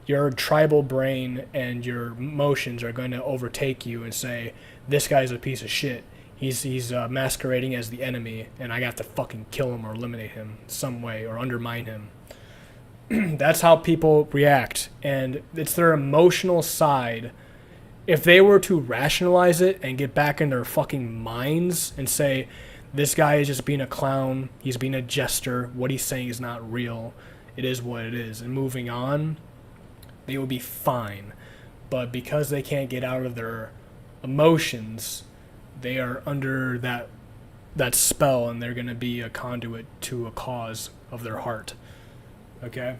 your tribal brain and your emotions are going to overtake you and say, "This guy's a piece of shit. He's masquerading as the enemy, and I got to fucking kill him or eliminate him some way or undermine him." That's how people react, and it's their emotional side. If they were to rationalize it and get back in their fucking minds and say, "This guy is just being a clown, he's being a jester, what he's saying is not real, it is what it is," and moving on, they would be fine. But because they can't get out of their emotions, they are under that spell, and they're going to be a conduit to a cause of their heart. Okay?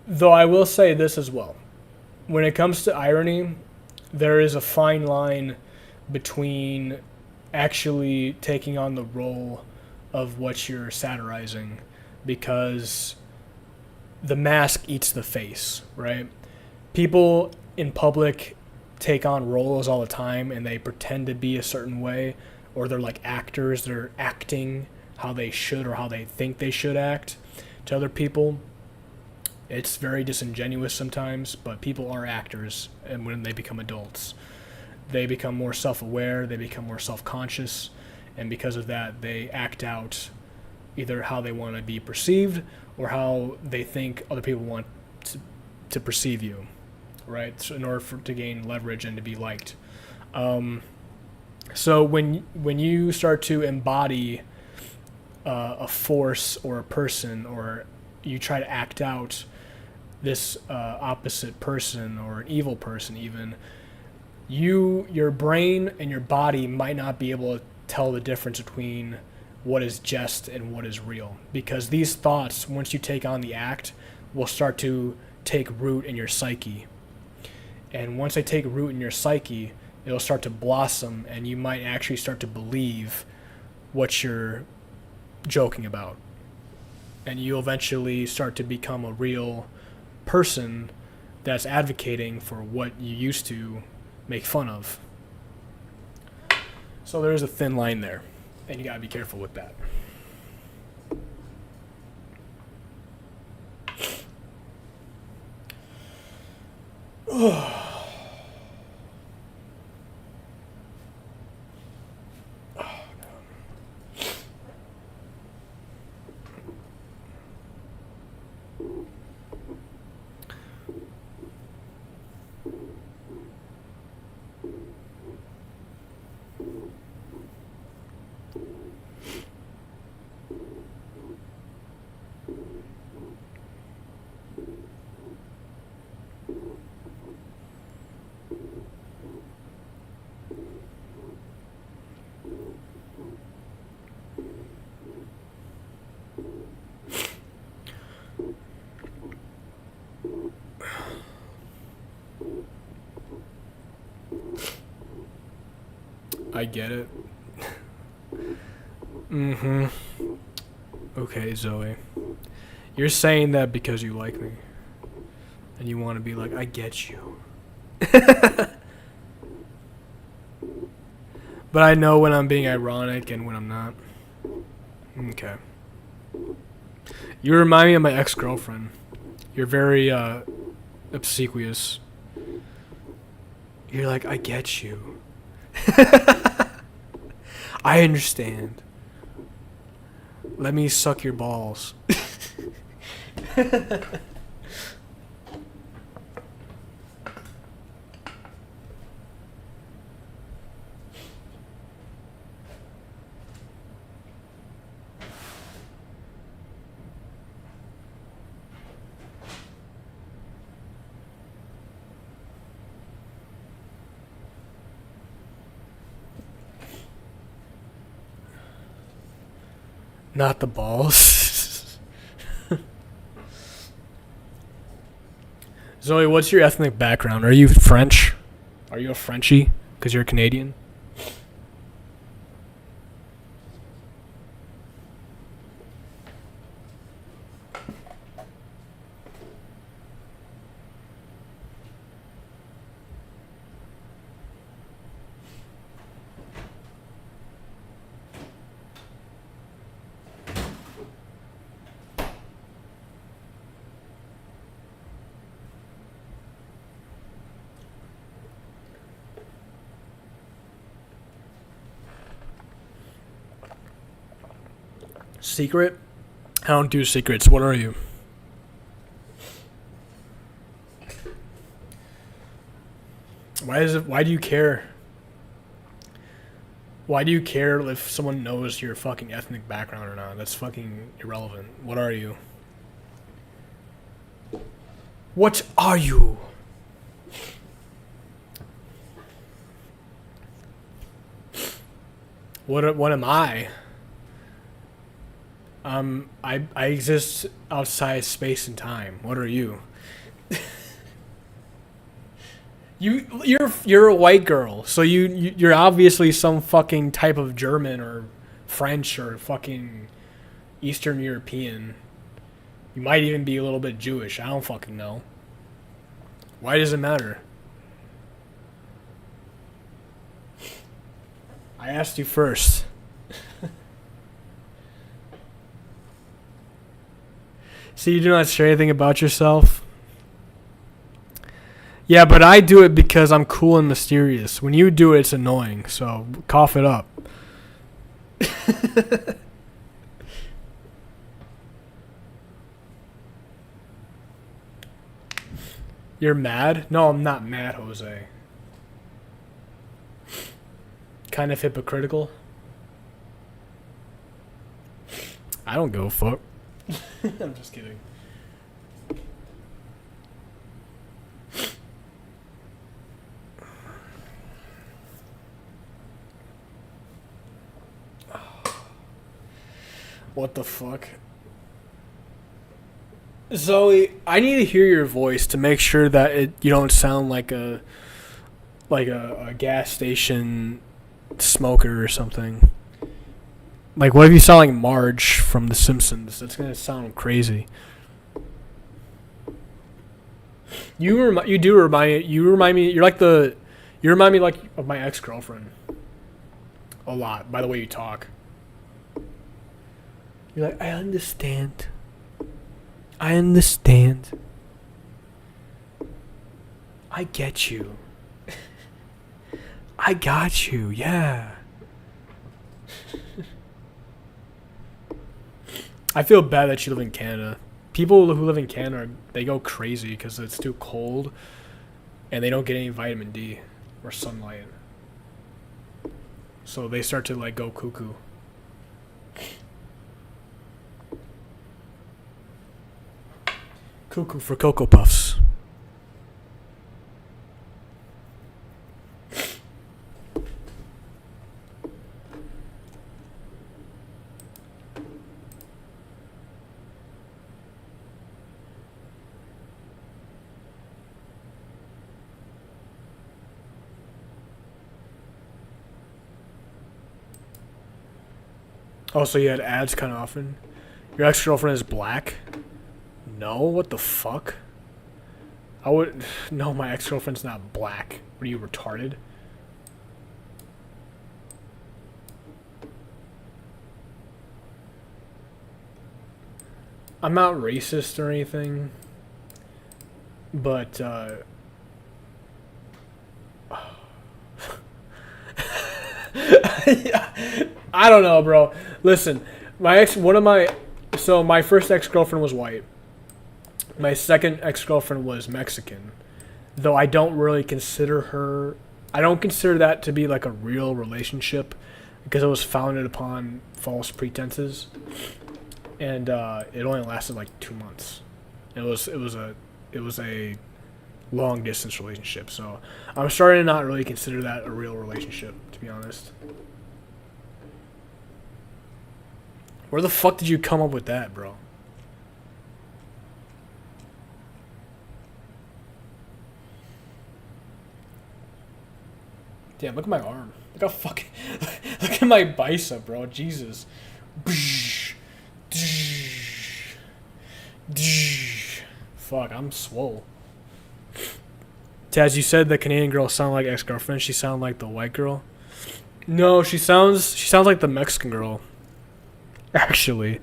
Though I will say this as well. When it comes to irony, there is a fine line between actually taking on the role of what you're satirizing, because the mask eats the face, right? People in public take on roles all the time and they pretend to be a certain way, or they're like actors, they're acting how they should or how they think they should act to other people. It's very disingenuous sometimes, but people are actors, and when they become adults, they become more self-aware, they become more self-conscious, and because of that, they act out either how they want to be perceived or how they think other people want to perceive you, right? So in order to gain leverage and to be liked. So when you start to embody a force or a person, or you try to act out this opposite person or an evil person even, your brain and your body might not be able to tell the difference between what is jest and what is real, because these thoughts, once you take on the act, will start to take root in your psyche. And once they take root in your psyche, it'll start to blossom, and you might actually start to believe what you're joking about. And you'll eventually start to become a real person that's advocating for what you used to make fun of. So there's a thin line there, and you gotta be careful with that. I get it. Okay, Zoe. You're saying that because you like me. And you want to be like, I get you. But I know when I'm being ironic and when I'm not. Okay. You remind me of my ex-girlfriend. You're very obsequious. You're like, I get you. I understand. Let me suck your balls. Not the balls. Zoe, what's your ethnic background? Are you French? Are you a Frenchie? Because you're Canadian? Secret? I don't do secrets. What are you? Why do you care? Why do you care if someone knows your fucking ethnic background or not? That's fucking irrelevant. What are you? What are you? What am I? I exist outside space and time. What are you? You're a white girl, so you're obviously some fucking type of German or French or fucking Eastern European. You might even be a little bit Jewish. I don't fucking know. Why does it matter? I asked you first. See, you do not share anything about yourself. Yeah, but I do it because I'm cool and mysterious. When you do it, it's annoying. So cough it up. You're mad? No, I'm not mad, Jose. Kind of hypocritical. I don't give a fuck. I'm just kidding. What the fuck? Zoe, I need to hear your voice to make sure that you don't sound like a gas station smoker or something. Like, what if you sound like Marge from The Simpsons? That's gonna sound crazy. You remind me. You remind me like of my ex-girlfriend. A lot, by the way you talk. You're like, I understand. I understand. I get you. I got you, yeah. I feel bad that you live in Canada. People who live in Canada, they go crazy because it's too cold and they don't get any vitamin D or sunlight. So they start to like go cuckoo. Cuckoo for Cocoa Puffs. Oh, so you had ads kind of often? Your ex-girlfriend is black? No, what the fuck? I would... No, my ex-girlfriend's not black. What are you, retarded? I'm not racist or anything. But, I don't know, bro. Listen, my first ex-girlfriend was white. My second ex-girlfriend was Mexican, though I don't really consider her. I don't consider that to be like a real relationship because it was founded upon false pretenses, and it only lasted like 2 months. It was a long distance relationship, so I'm starting to not really consider that a real relationship, to be honest. Where the fuck did you come up with that, bro? Damn, look at my arm. Look how fucking. Look at my bicep, bro. Jesus. Fuck, I'm swole. Taz, you said the Canadian girl sounded like ex-girlfriend. She sounded like the white girl. No, she sounds like the Mexican girl. Actually,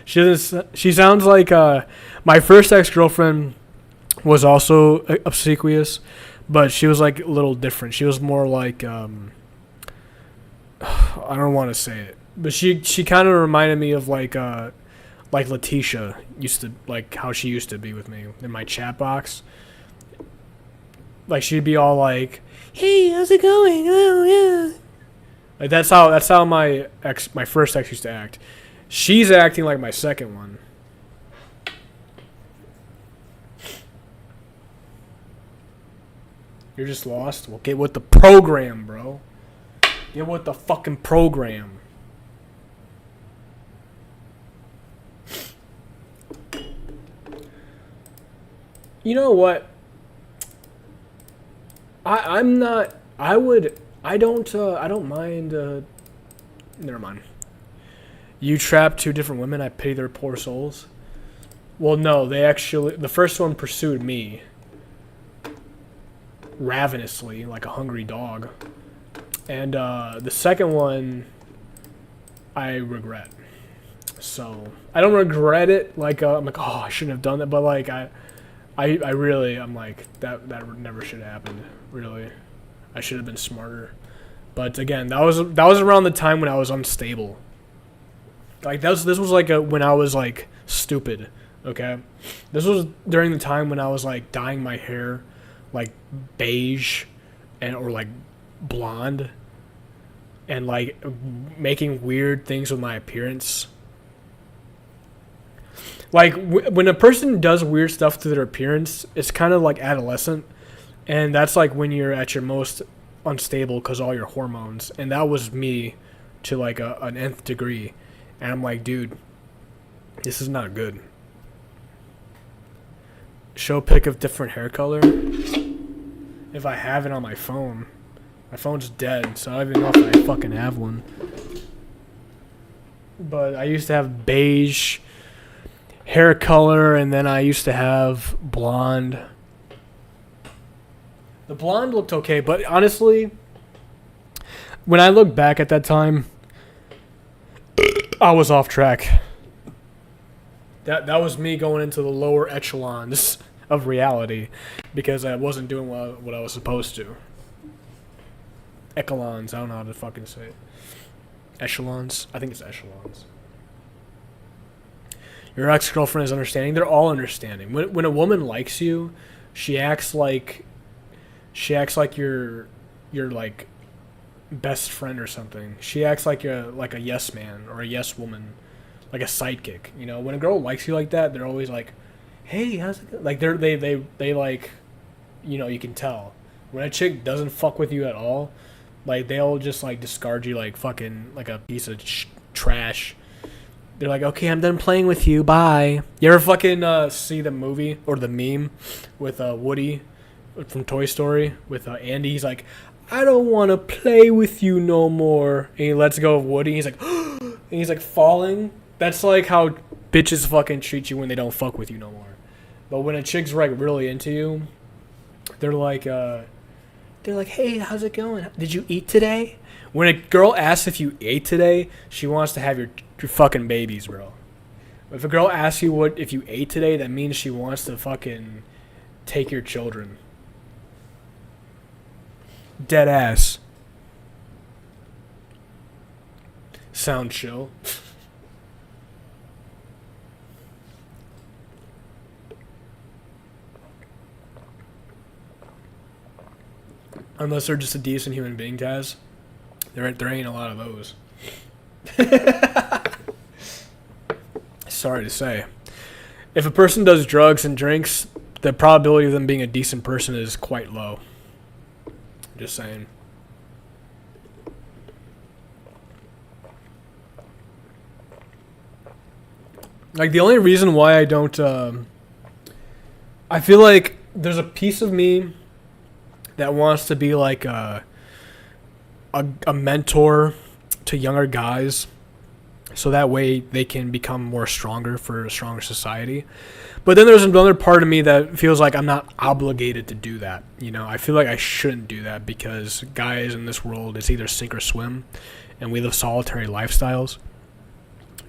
she doesn't. She sounds like my first ex-girlfriend was also obsequious, but she was like a little different. She was more like I don't want to say it, but she kind of reminded me of like Letitia used to, like how she used to be with me in my chat box. Like she'd be all like, "Hey, how's it going? Oh yeah." Like that's how my first ex used to act. She's acting like my second one. You're just lost? Well, get with the program, bro. Get with the fucking program. You know what? I'm not. I would. I don't mind. Never mind. You trapped two different women. I pity their poor souls. Well, no. They actually. The first one pursued me ravenously, like a hungry dog, and the second one, I regret. So I don't regret it. Like I'm like, oh, I shouldn't have done that. But like I really, I'm like that never should have happened. Really, I should have been smarter. But again, that was around the time when I was unstable. Like this was like when I was like stupid. Okay, this was during the time when I was like dyeing my hair, like beige, or like blonde, and like making weird things with my appearance. Like when a person does weird stuff to their appearance, it's kind of like adolescent, and that's like when you're at your most unstable because all your hormones. And that was me to like an nth degree, and I'm like, dude, this is not good. Show a pic of different hair color. If I have it on my phone, my phone's dead, so I don't even know if I fucking have one. But I used to have beige hair color, and then I used to have blonde. The blonde looked okay, but honestly, when I look back at that time, I was off track. That was me going into the lower echelons of reality because I wasn't doing what I was supposed to. Echelons, I don't know how to fucking say it. Echelons? I think it's echelons. Your ex-girlfriend is understanding. They're all understanding. When a woman likes you, she acts like you're like best friend or something. She acts like you're like a yes man or a yes woman, like a sidekick. You know, when a girl likes you like that, they're always like, "Hey, how's it going?" Like they like, you know, you can tell. When a chick doesn't fuck with you at all, like they'll just like discard you like fucking like a piece of trash. They're like, "Okay, I'm done playing with you. Bye." You ever fucking see the movie or the meme with Woody from Toy Story with Andy? He's like, "I don't want to play with you no more." And he lets go of Woody. He's like, and he's like falling. That's like how bitches fucking treat you when they don't fuck with you no more. But when a chick's like really into you, they're like, "Hey, how's it going? Did you eat today?" When a girl asks if you ate today, she wants to have your fucking babies, bro. If a girl asks you if you ate today, that means she wants to fucking take your children. Dead ass. Sound chill. Unless they're just a decent human being, Taz. There ain't a lot of those. Sorry to say. If a person does drugs and drinks, the probability of them being a decent person is quite low. Just saying. Like, the only reason why I don't... I feel like there's a piece of me that wants to be like a mentor to younger guys, so that way they can become more stronger for a stronger society. But then there's another part of me that feels like I'm not obligated to do that. You know, I feel like I shouldn't do that because guys in this world, it's either sink or swim, and we live solitary lifestyles.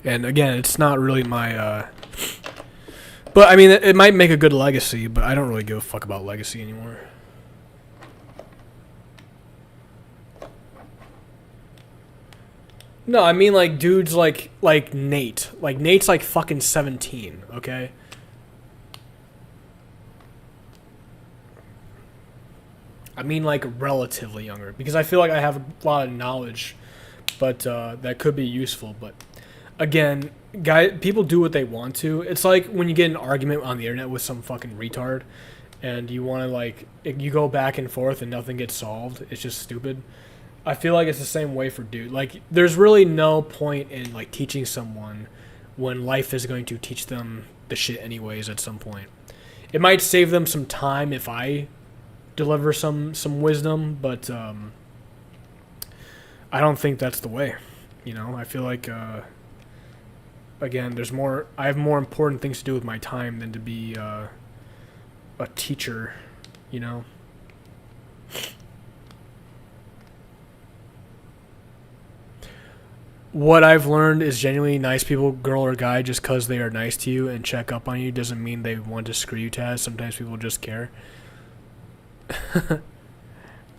And again, it's not really my... But, I mean, it might make a good legacy, but I don't really give a fuck about legacy anymore. No, I mean, like, dudes like Nate. Like, Nate's, like, fucking 17, okay? I mean, like, relatively younger. Because I feel like I have a lot of knowledge, but that could be useful. But, again, people do what they want to. It's like when you get in an argument on the internet with some fucking retard, and you want to, like, you go back and forth and nothing gets solved. It's just stupid. I feel like it's the same way for dude. Like, there's really no point in, like, teaching someone when life is going to teach them the shit anyways at some point. It might save them some time if I deliver some wisdom, but I don't think that's the way. You know, I feel like, again, I have more important things to do with my time than to be a teacher, you know? What I've learned is genuinely nice people, girl or guy, just because they are nice to you and check up on you doesn't mean they want to screw you, Taz. Sometimes people just care.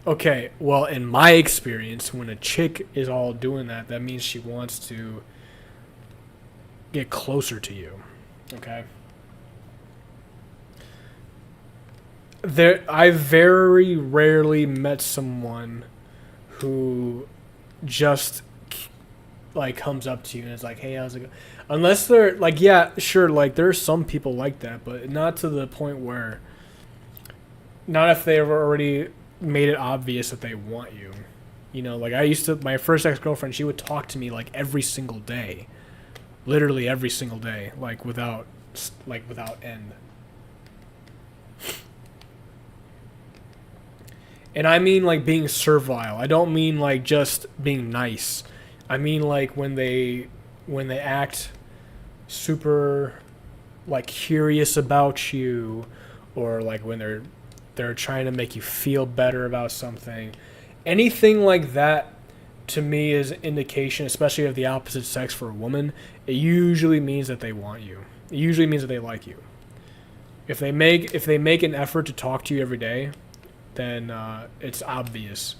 Okay, well, in my experience, when a chick is all doing that, that means she wants to get closer to you. Okay? I very rarely met someone who just like comes up to you and is like, hey, how's it going? Unless they're like, yeah, sure, like there's some people like that, but not to the point where, not if they've already made it obvious that they want you. You know, like my first ex-girlfriend, she would talk to me like every single day, literally every single day, like without end. And I mean like being servile. I don't mean like just being nice. I mean like when they act super like curious about you, or like when they're trying to make you feel better about something. Anything like that to me is an indication, especially of the opposite sex for a woman. It usually means that they want you. It usually means that they like you. If they make an effort to talk to you every day, then it's obvious.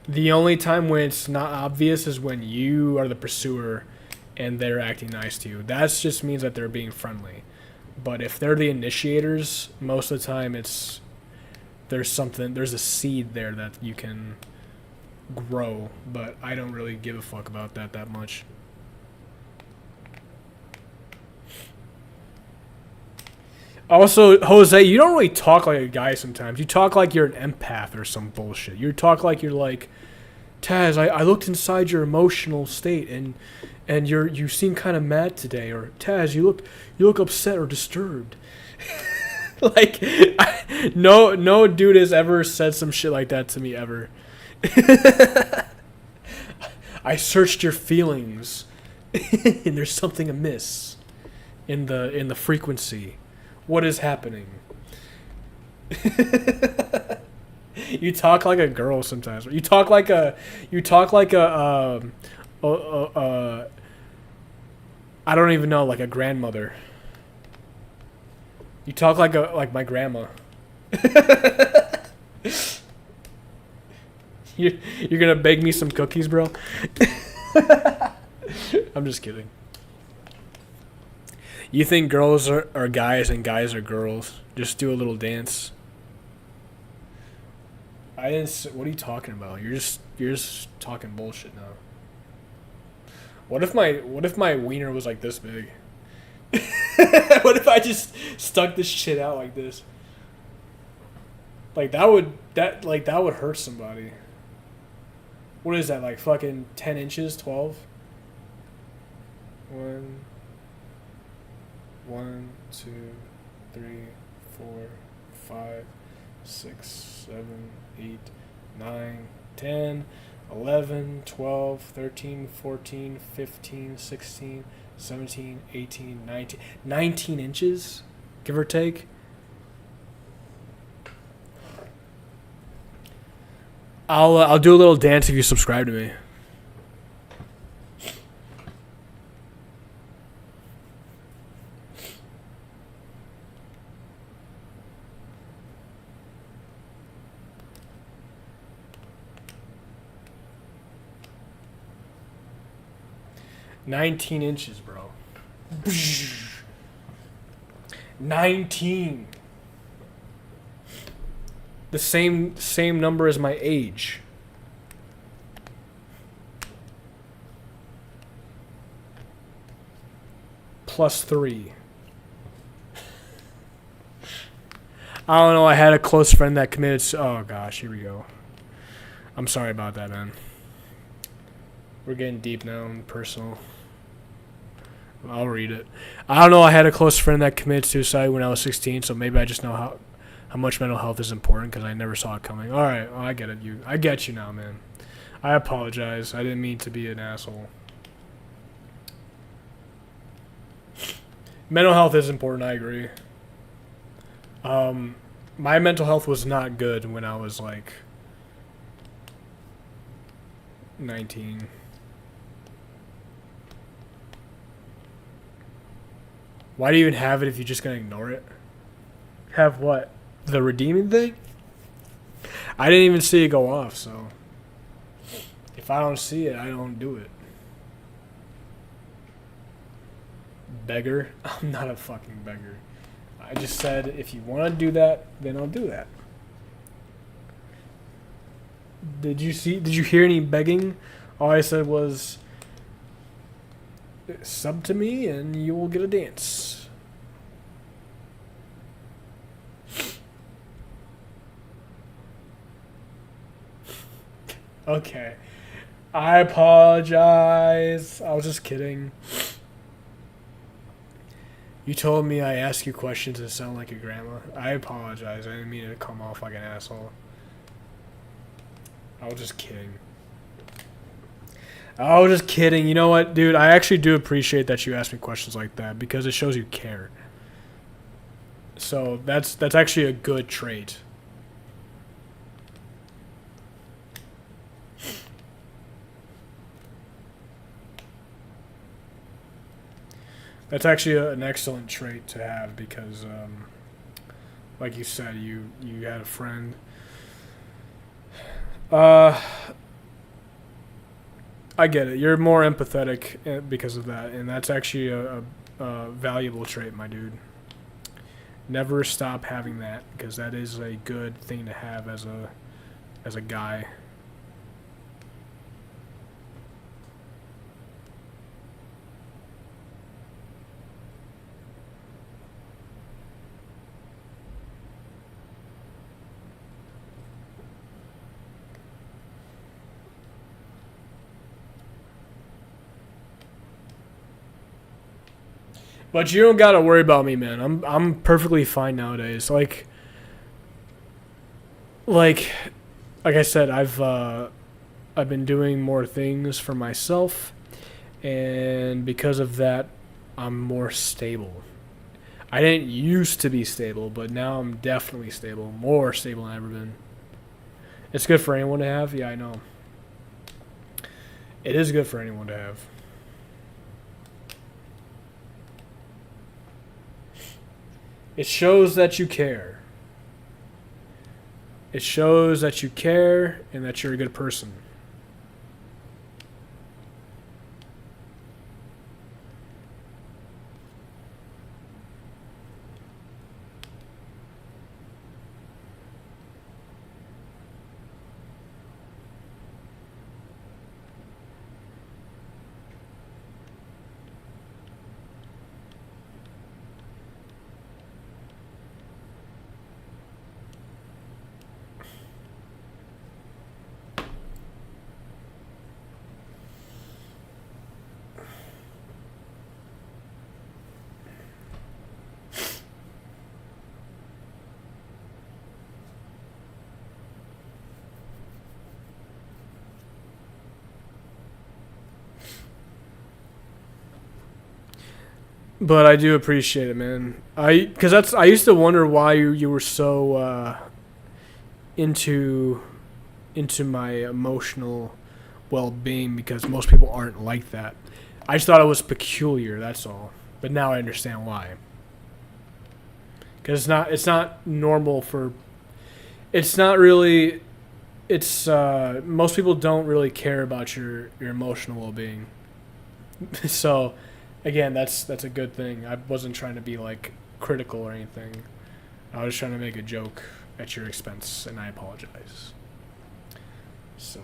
The only time when it's not obvious is when you are the pursuer and they're acting nice to you. That just means that they're being friendly. But if they're the initiators, most of the time there's a seed there that you can grow. But I don't really give a fuck about that much. Also, Jose, you don't really talk like a guy sometimes. You talk like you're an empath or some bullshit. You talk like you're like, Taz, I looked inside your emotional state and you seem kind of mad today, or Taz, you look upset or disturbed. Like, no dude has ever said some shit like that to me ever. I searched your feelings, and there's something amiss in the frequency. What is happening? You talk like a girl sometimes. You talk like a I don't even know, like a grandmother. You talk like my grandma. You're gonna bake me some cookies, bro? I'm just kidding. You think girls are guys and guys are girls? Just do a little dance. I didn't. What are you talking about? You're just talking bullshit now. What if my wiener was like this big? What if I just stuck this shit out like this? Like that would hurt somebody. What is that, like fucking 10 inches, 12? One, two, three, 4, 5, 6, 7, 8, 9, 10, 11, 12, 13, 14, 15, 16, 17, 18, 19. 19 inches, give or take. I'll do a little dance if you subscribe to me. $19 inches, bro. 19. The same number as my age. +3. I don't know. I had a close friend that committed. Oh gosh, here we go. I'm sorry about that, man. We're getting deep now and personal. I'll read it. I don't know. I had a close friend that committed suicide when I was 16, so maybe I just know how much mental health is important because I never saw it coming. All right, I get it. I get you now, man. I apologize. I didn't mean to be an asshole. Mental health is important. I agree. My mental health was not good when I was like 19. Why do you even have it if you're just gonna ignore it? Have what? The redeeming thing? I didn't even see it go off, so if I don't see it, I don't do it. Beggar? I'm not a fucking beggar. I just said if you want to do that, then I'll do that. Did you hear any begging? All I said was sub to me and you will get a dance. Okay. I apologize. I was just kidding. You told me I ask you questions and sound like your grandma. I apologize. I didn't mean to come off like an asshole. I was just kidding. I was just kidding. You know what, dude? I actually do appreciate that you ask me questions like that because it shows you care. So that's actually a good trait. That's actually an excellent trait to have because, like you said, you had a friend. I get it. You're more empathetic because of that, and that's actually a valuable trait, my dude. Never stop having that because that is a good thing to have as a guy. But you don't gotta worry about me, man. I'm perfectly fine nowadays. Like I said, I've been doing more things for myself, and because of that, I'm more stable. I didn't used to be stable, but now I'm definitely stable, more stable than I've ever been. It's good for anyone to have. Yeah, I know. It is good for anyone to have. It shows that you care. It shows that you care and that you're a good person. But I do appreciate it, man. I used to wonder why you were so into my emotional well-being, because most people aren't like that. I just thought it was peculiar, that's all. But now I understand why. Because it's not normal for, it's not really, it's most people don't really care about your emotional well-being. So again, that's a good thing. I wasn't trying to be like critical or anything. I was trying to make a joke at your expense, and I apologize. So.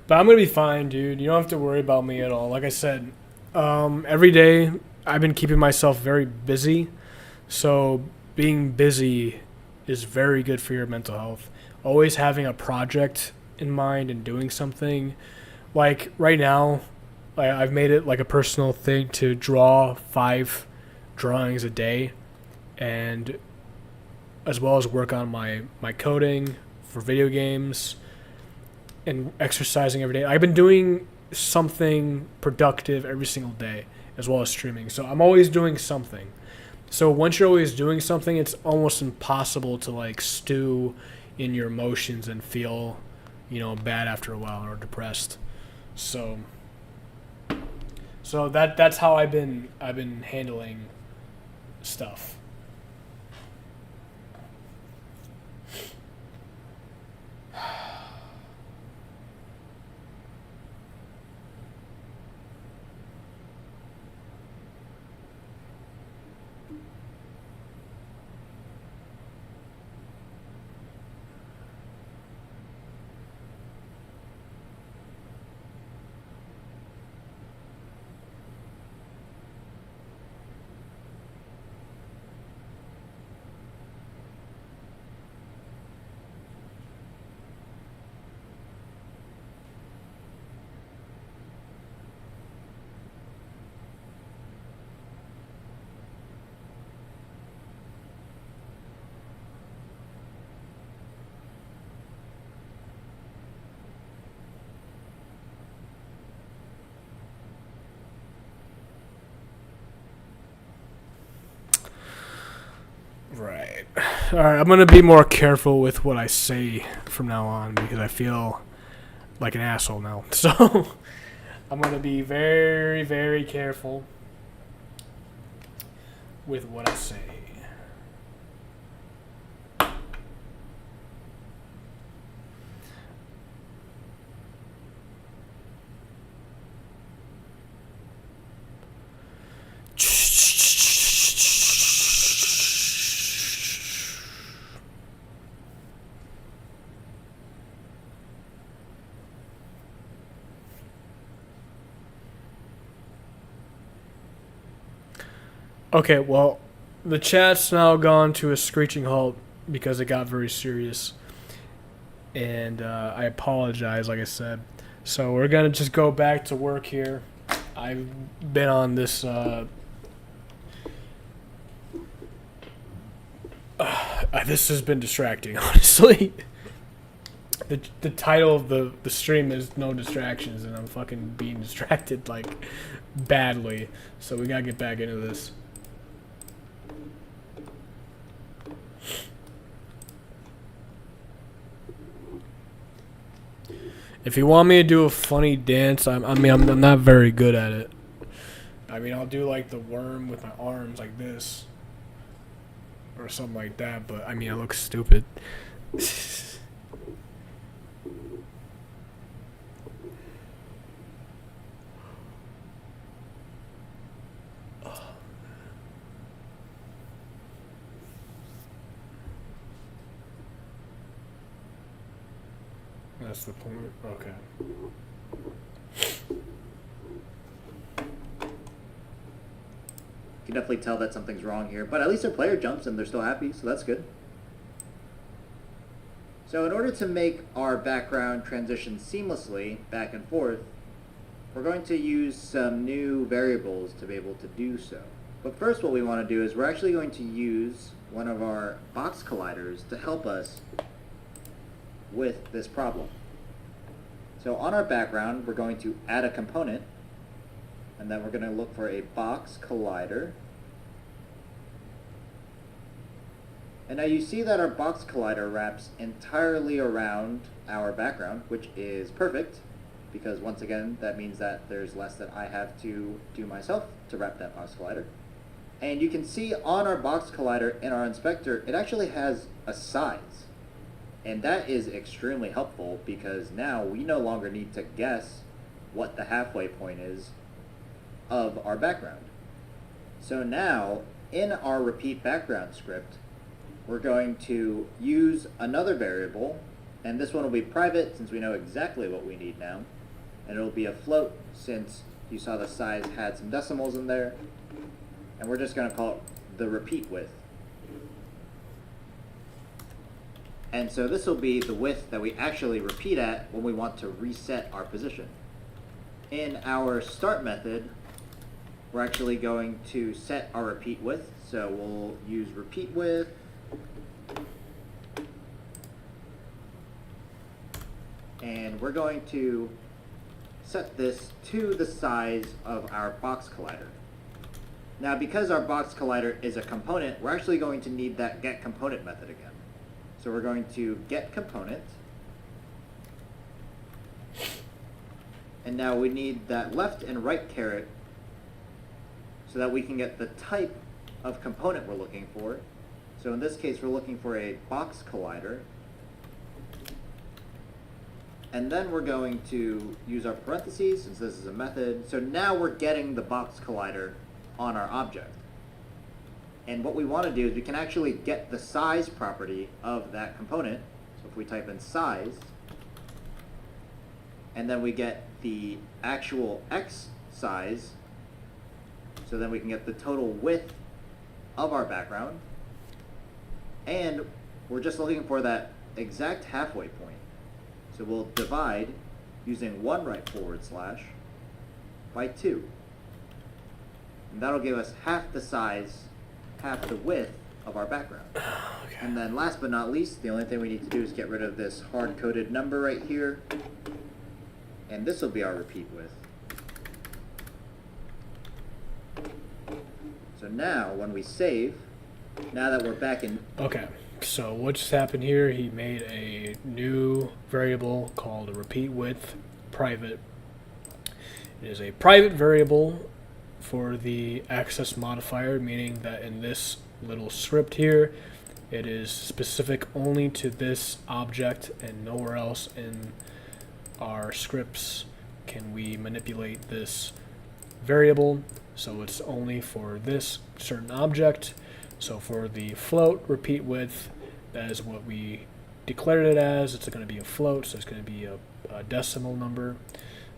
But I'm gonna be fine, dude. You don't have to worry about me at all. Like I said, every day I've been keeping myself very busy. So being busy is very good for your mental health. Always having a project in mind and doing something. Like right now, I've made it like a personal thing to draw 5 drawings a day, and as well as work on my coding for video games and exercising every day. I've been doing something productive every single day, as well as streaming. So I'm always doing something. So once you're always doing something, it's almost impossible to like stew in your emotions and feel, bad after a while or depressed. So that's how I've been handling stuff. Right. All right. I'm gonna be more careful with what I say from now on, because I feel like an asshole now. So I'm gonna be very, very careful with what I say. Okay, well, the chat's now gone to a screeching halt because it got very serious. And I apologize, like I said. So we're going to just go back to work here. I've been on this... this has been distracting, honestly. The title of the stream is No Distractions, and I'm fucking being distracted, like, badly. So we gotta get back into this. If you want me to do a funny dance, I'm not very good at it. I mean, I'll do like the worm with my arms like this. Or something like that, but I mean, it looks stupid. That's the point. Okay. You can definitely tell that something's wrong here, but at least their player jumps and they're still happy, so that's good. So in order to make our background transition seamlessly back and forth, we're going to use some new variables to be able to do so. But first what we want to do is we're actually going to use one of our box colliders to help us with this problem. So on our background, we're going to add a component, and then we're going to look for a box collider. And now you see that our box collider wraps entirely around our background, which is perfect, because once again, that means that there's less that I have to do myself to wrap that box collider. And you can see on our box collider in our inspector, it actually has a size. And that is extremely helpful because now we no longer need to guess what the halfway point is of our background. So now, in our repeat background script, we're going to use another variable, and this one will be private since we know exactly what we need now, and it'll be a float since you saw the size had some decimals in there, and we're just going to call it the repeat width. And so this will be the width that we actually repeat at when we want to reset our position. In our start method, we're actually going to set our repeat width, so we'll use repeat width, and we're going to set this to the size of our box collider. Now because our box collider is a component, we're actually going to need that get component method again. So we're going to get component, and now we need that left and right caret so that we can get the type of component we're looking for. So in this case, we're looking for a box collider, and then we're going to use our parentheses since this is a method. So now we're getting the box collider on our object. And what we want to do is we can actually get the size property of that component. So if we type in size, and then we get the actual X size, so then we can get the total width of our background. And we're just looking for that exact halfway point. So we'll divide using one right forward slash by 2. And that'll give us half the size, half the width of our background. Okay. And then last but not least, the only thing we need to do is get rid of this hard-coded number right here. And this will be our repeat width. So now, when we save, now that we're back in... Okay, so what just happened here, he made a new variable called a repeat width private. It is a private variable for the access modifier, meaning that in this little script here, it is specific only to this object and nowhere else in our scripts can we manipulate this variable. So it's only for this certain object. So for the float repeat width, that is what we declared it as. It's going to be a float, so it's going to be a decimal number.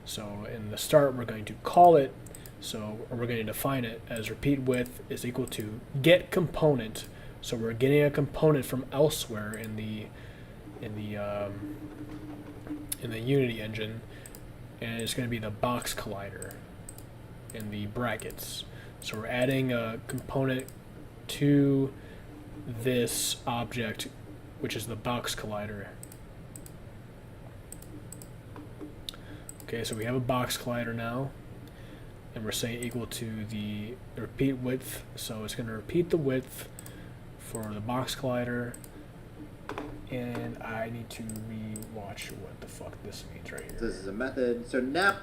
So in the start, we're going to call it, so we're going to define it as repeat width is equal to get component. So we're getting a component from elsewhere in the Unity engine, and it's going to be the box collider in the brackets. So we're adding a component to this object, which is the box collider. Okay, so we have a box collider now, and we're saying equal to the repeat width. So it's going to repeat the width for the box collider, and I need to re-watch what the fuck this means right here. This is a method. So now,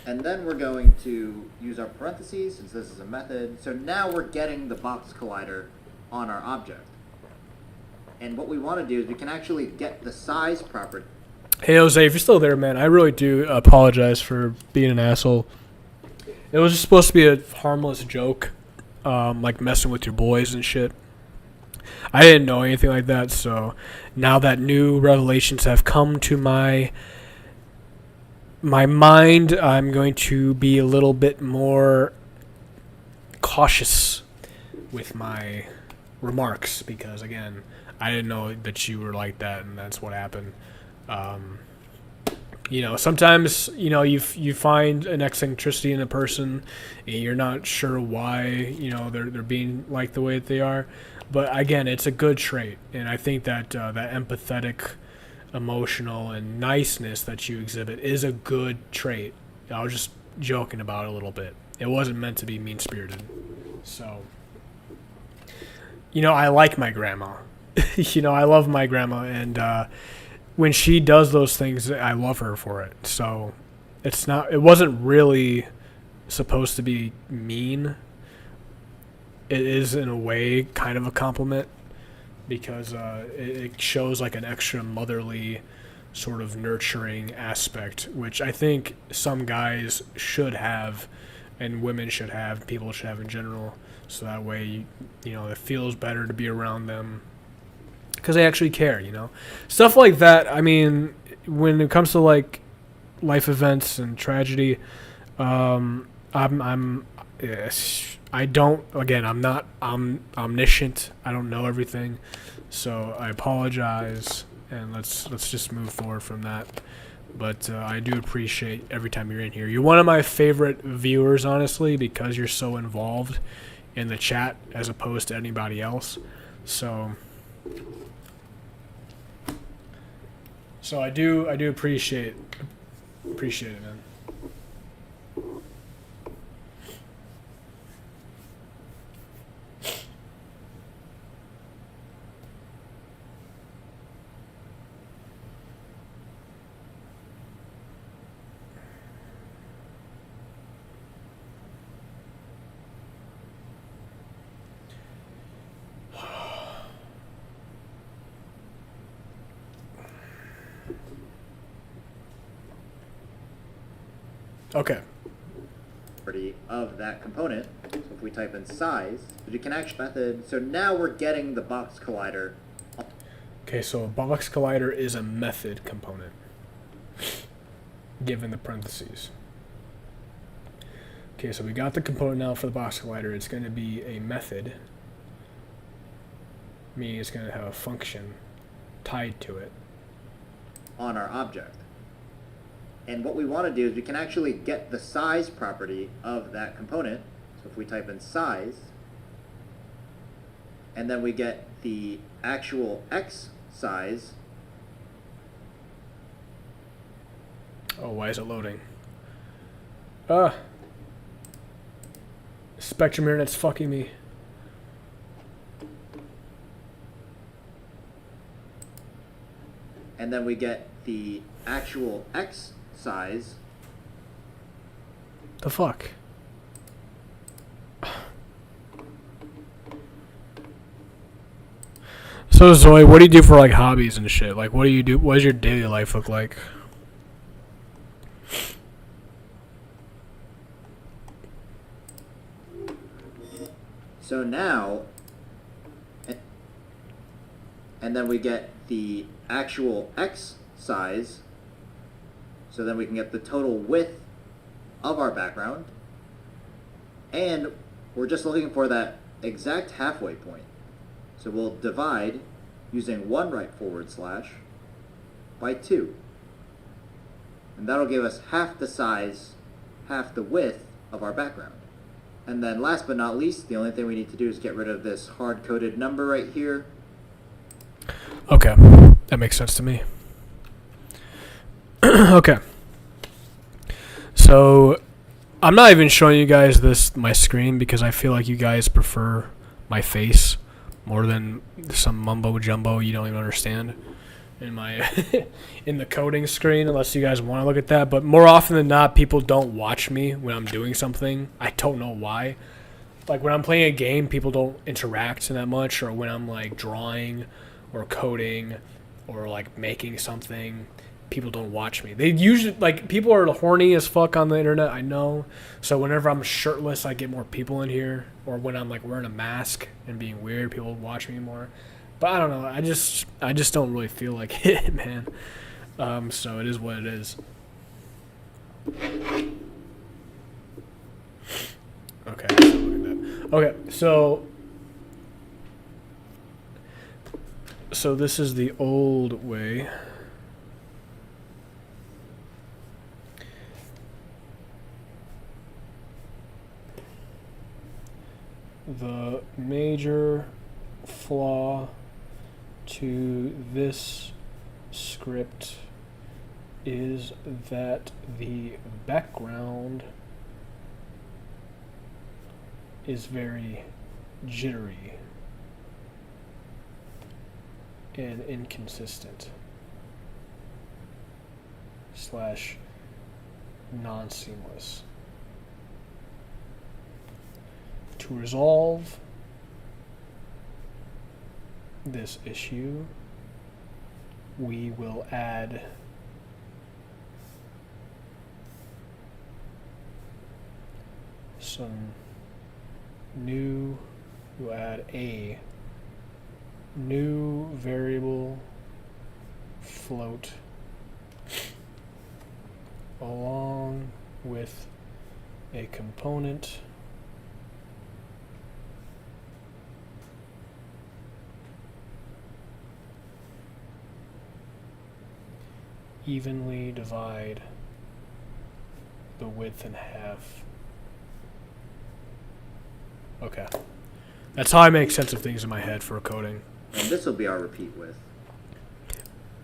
And then we're going to use our parentheses, since this is a method. So now we're getting the box collider on our object. And what we want to do is we can actually get the size property. Hey, Jose, if you're still there, man, I really do apologize for being an asshole. It was just supposed to be a harmless joke, like messing with your boys and shit. I didn't know anything like that, so now that new revelations have come to my mind, I'm going to be a little bit more cautious with my remarks because, again, I didn't know that you were like that, and that's what happened. Sometimes, you find an eccentricity in a person, and you're not sure why, they're being like the way that they are. But again, it's a good trait, and I think that that empathetic, emotional, and niceness that you exhibit is a good trait. I was just joking about it a little bit. It wasn't meant to be mean-spirited. So, I like my grandma. I love my grandma, and when she does those things, I love her for it. So, it wasn't really supposed to be mean. It is, in a way, kind of a compliment because it shows like an extra motherly sort of nurturing aspect, which I think some guys should have and women should have, people should have in general. So that way, it feels better to be around them because they actually care, Stuff like that, I mean, when it comes to like life events and tragedy, I'm not omniscient. I don't know everything. So I apologize, and let's just move forward from that. But I do appreciate every time you're in here. You're one of my favorite viewers, honestly, because you're so involved in the chat as opposed to anybody else. So I do appreciate it, man. Okay. Of that component. So if we type in size, you can actually method. So now we're getting the box collider. Okay, so a box collider is a method component, given the parentheses. Okay, so we got the component now for the box collider. It's going to be a method, meaning it's going to have a function tied to it on our object. And what we want to do is we can actually get the size property of that component. So if we type in size, and then we get the actual X size. Oh, why is it loading? Spectrum Internet's fucking me. And then we get the actual X size. The fuck? So Zoe, what do you do for like hobbies and shit? Like, what do you do? What does your daily life look like? So now, and then we get the actual X size. So then we can get the total width of our background. And we're just looking for that exact halfway point. So we'll divide using one right forward slash by 2. And that'll give us half the size, half the width of our background. And then last but not least, the only thing we need to do is get rid of this hard-coded number right here. Okay, that makes sense to me. Okay. So I'm not even showing you guys my screen because I feel like you guys prefer my face more than some mumbo jumbo you don't even understand. in my in the coding screen, unless you guys want to look at that. But more often than not, people don't watch me when I'm doing something. I don't know why. Like when I'm playing a game, people don't interact that much, or when I'm like drawing or coding or like making something, people don't watch me. They usually like people are horny as fuck on the internet, I know. So whenever I'm shirtless, I get more people in here, or when I'm like wearing a mask and being weird, people watch me more. But I don't know. I just don't really feel like it, man. So it is what it is. Okay. So look at that. Okay. So this is the old way. The major flaw to this script is that the background is very jittery and inconsistent slash non-seamless. To resolve this issue, we will add we'll add a new variable float along with a component evenly divide the width in half. Okay. That's how I make sense of things in my head for coding. And this will be our repeat width.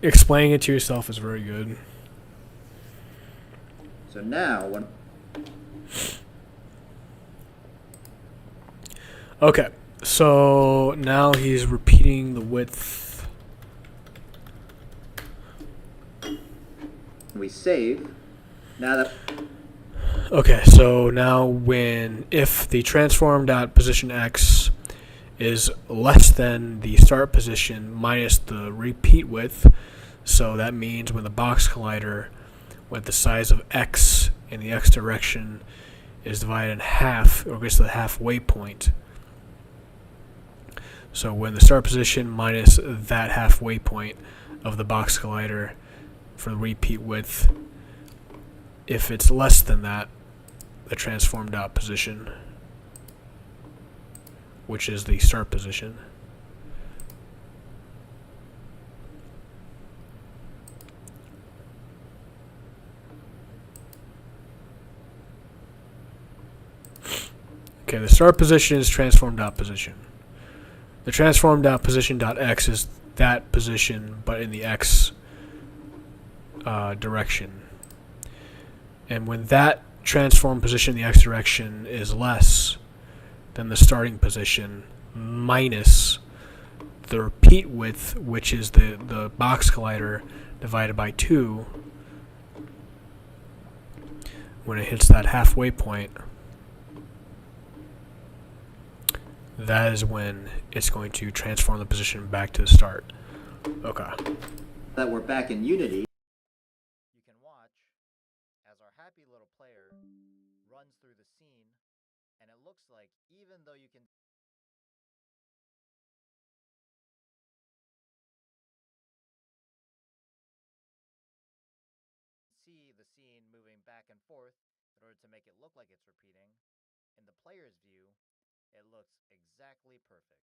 Explaining it to yourself is very good. So now, when Okay, so now he's repeating the width. we save, now that Okay, so now if the transform dot position x is less than the start position minus the repeat width, so that means when the box collider with the size of x in the x direction is divided in half, or gets to the halfway point. So when the start position minus that halfway point of the box collider for the repeat width, if it's less than that, the transform dot position, which is the start position, okay, the start position is transform dot position. The transform dot position dot x is that position, but in the x direction. And when that transform position in the x direction is less than the starting position minus the repeat width, which is the box collider divided by 2, when it hits that halfway point, that is when it's going to transform the position back to the start. Okay. that we're back in Unity, You can watch as our happy little player runs through the scene, and it looks like even though you can see the scene moving back and forth in order to make it look like it's repeating, in the player's view, it looks exactly perfect.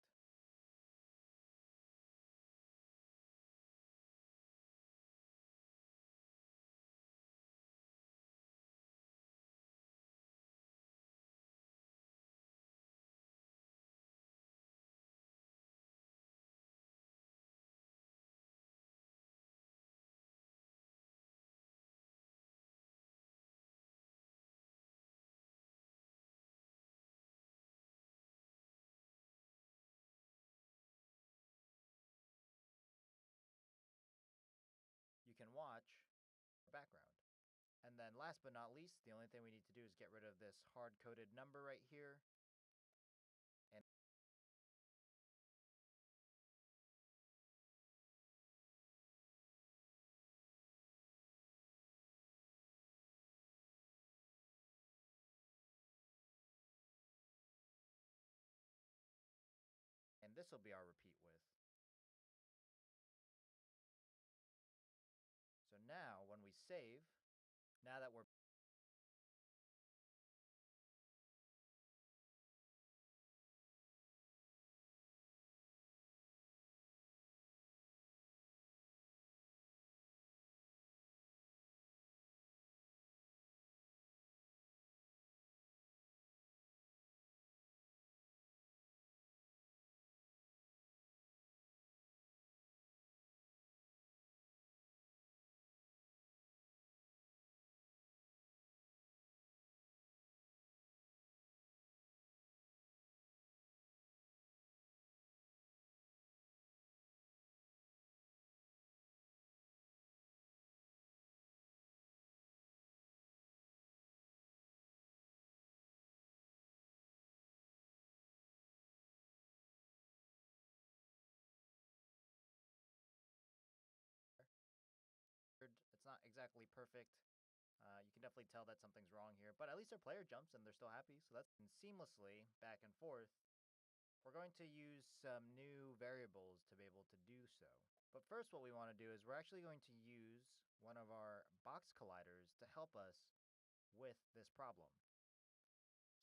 then last but not least, the only thing we need to do is get rid of this hard-coded number right here. And this will be our repeat width. So now, when we save, now that we're it's not exactly perfect. You can definitely tell that something's wrong here, but at least our player jumps and they're still happy, so that's seamlessly back and forth. We're going to use some new variables to be able to do so. But first what we want to do is we're actually going to use one of our box colliders to help us with this problem.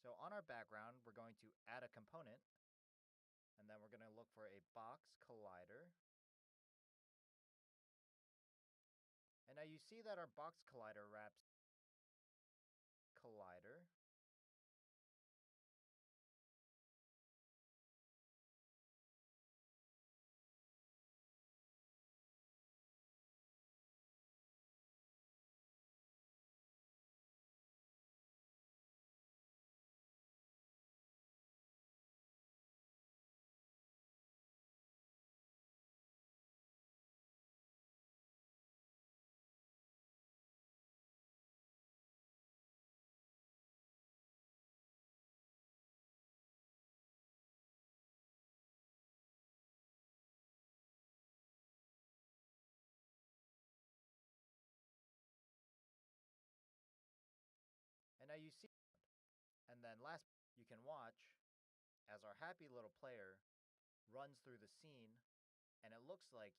So on our background, we're going to add a component, and then we're going to look for a box collider. And now you see that our box collider wraps collider. And now you see, and then last, you can watch as our happy little player runs through the scene, and it looks like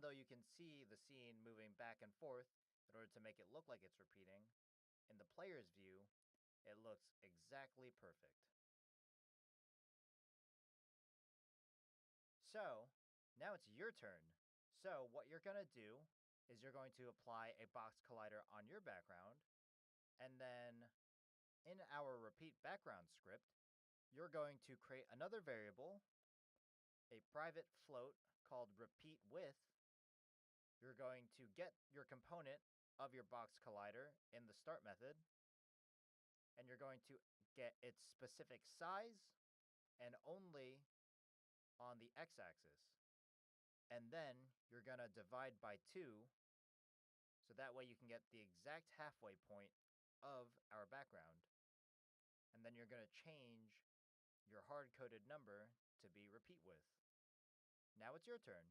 though you can see the scene moving back and forth in order to make it look like it's repeating, in the player's view, it looks exactly perfect. So, now it's your turn. So, what you're going to do is you're going to apply a box collider on your background, and then in our repeat background script, you're going to create another variable, a private float called repeat with. You're going to get your component of your box collider in the start method, and you're going to get its specific size and only on the x-axis. And then you're going to divide by 2, so that way you can get the exact halfway point of our background. And then you're going to change your hard-coded number to be repeat with. Now it's your turn.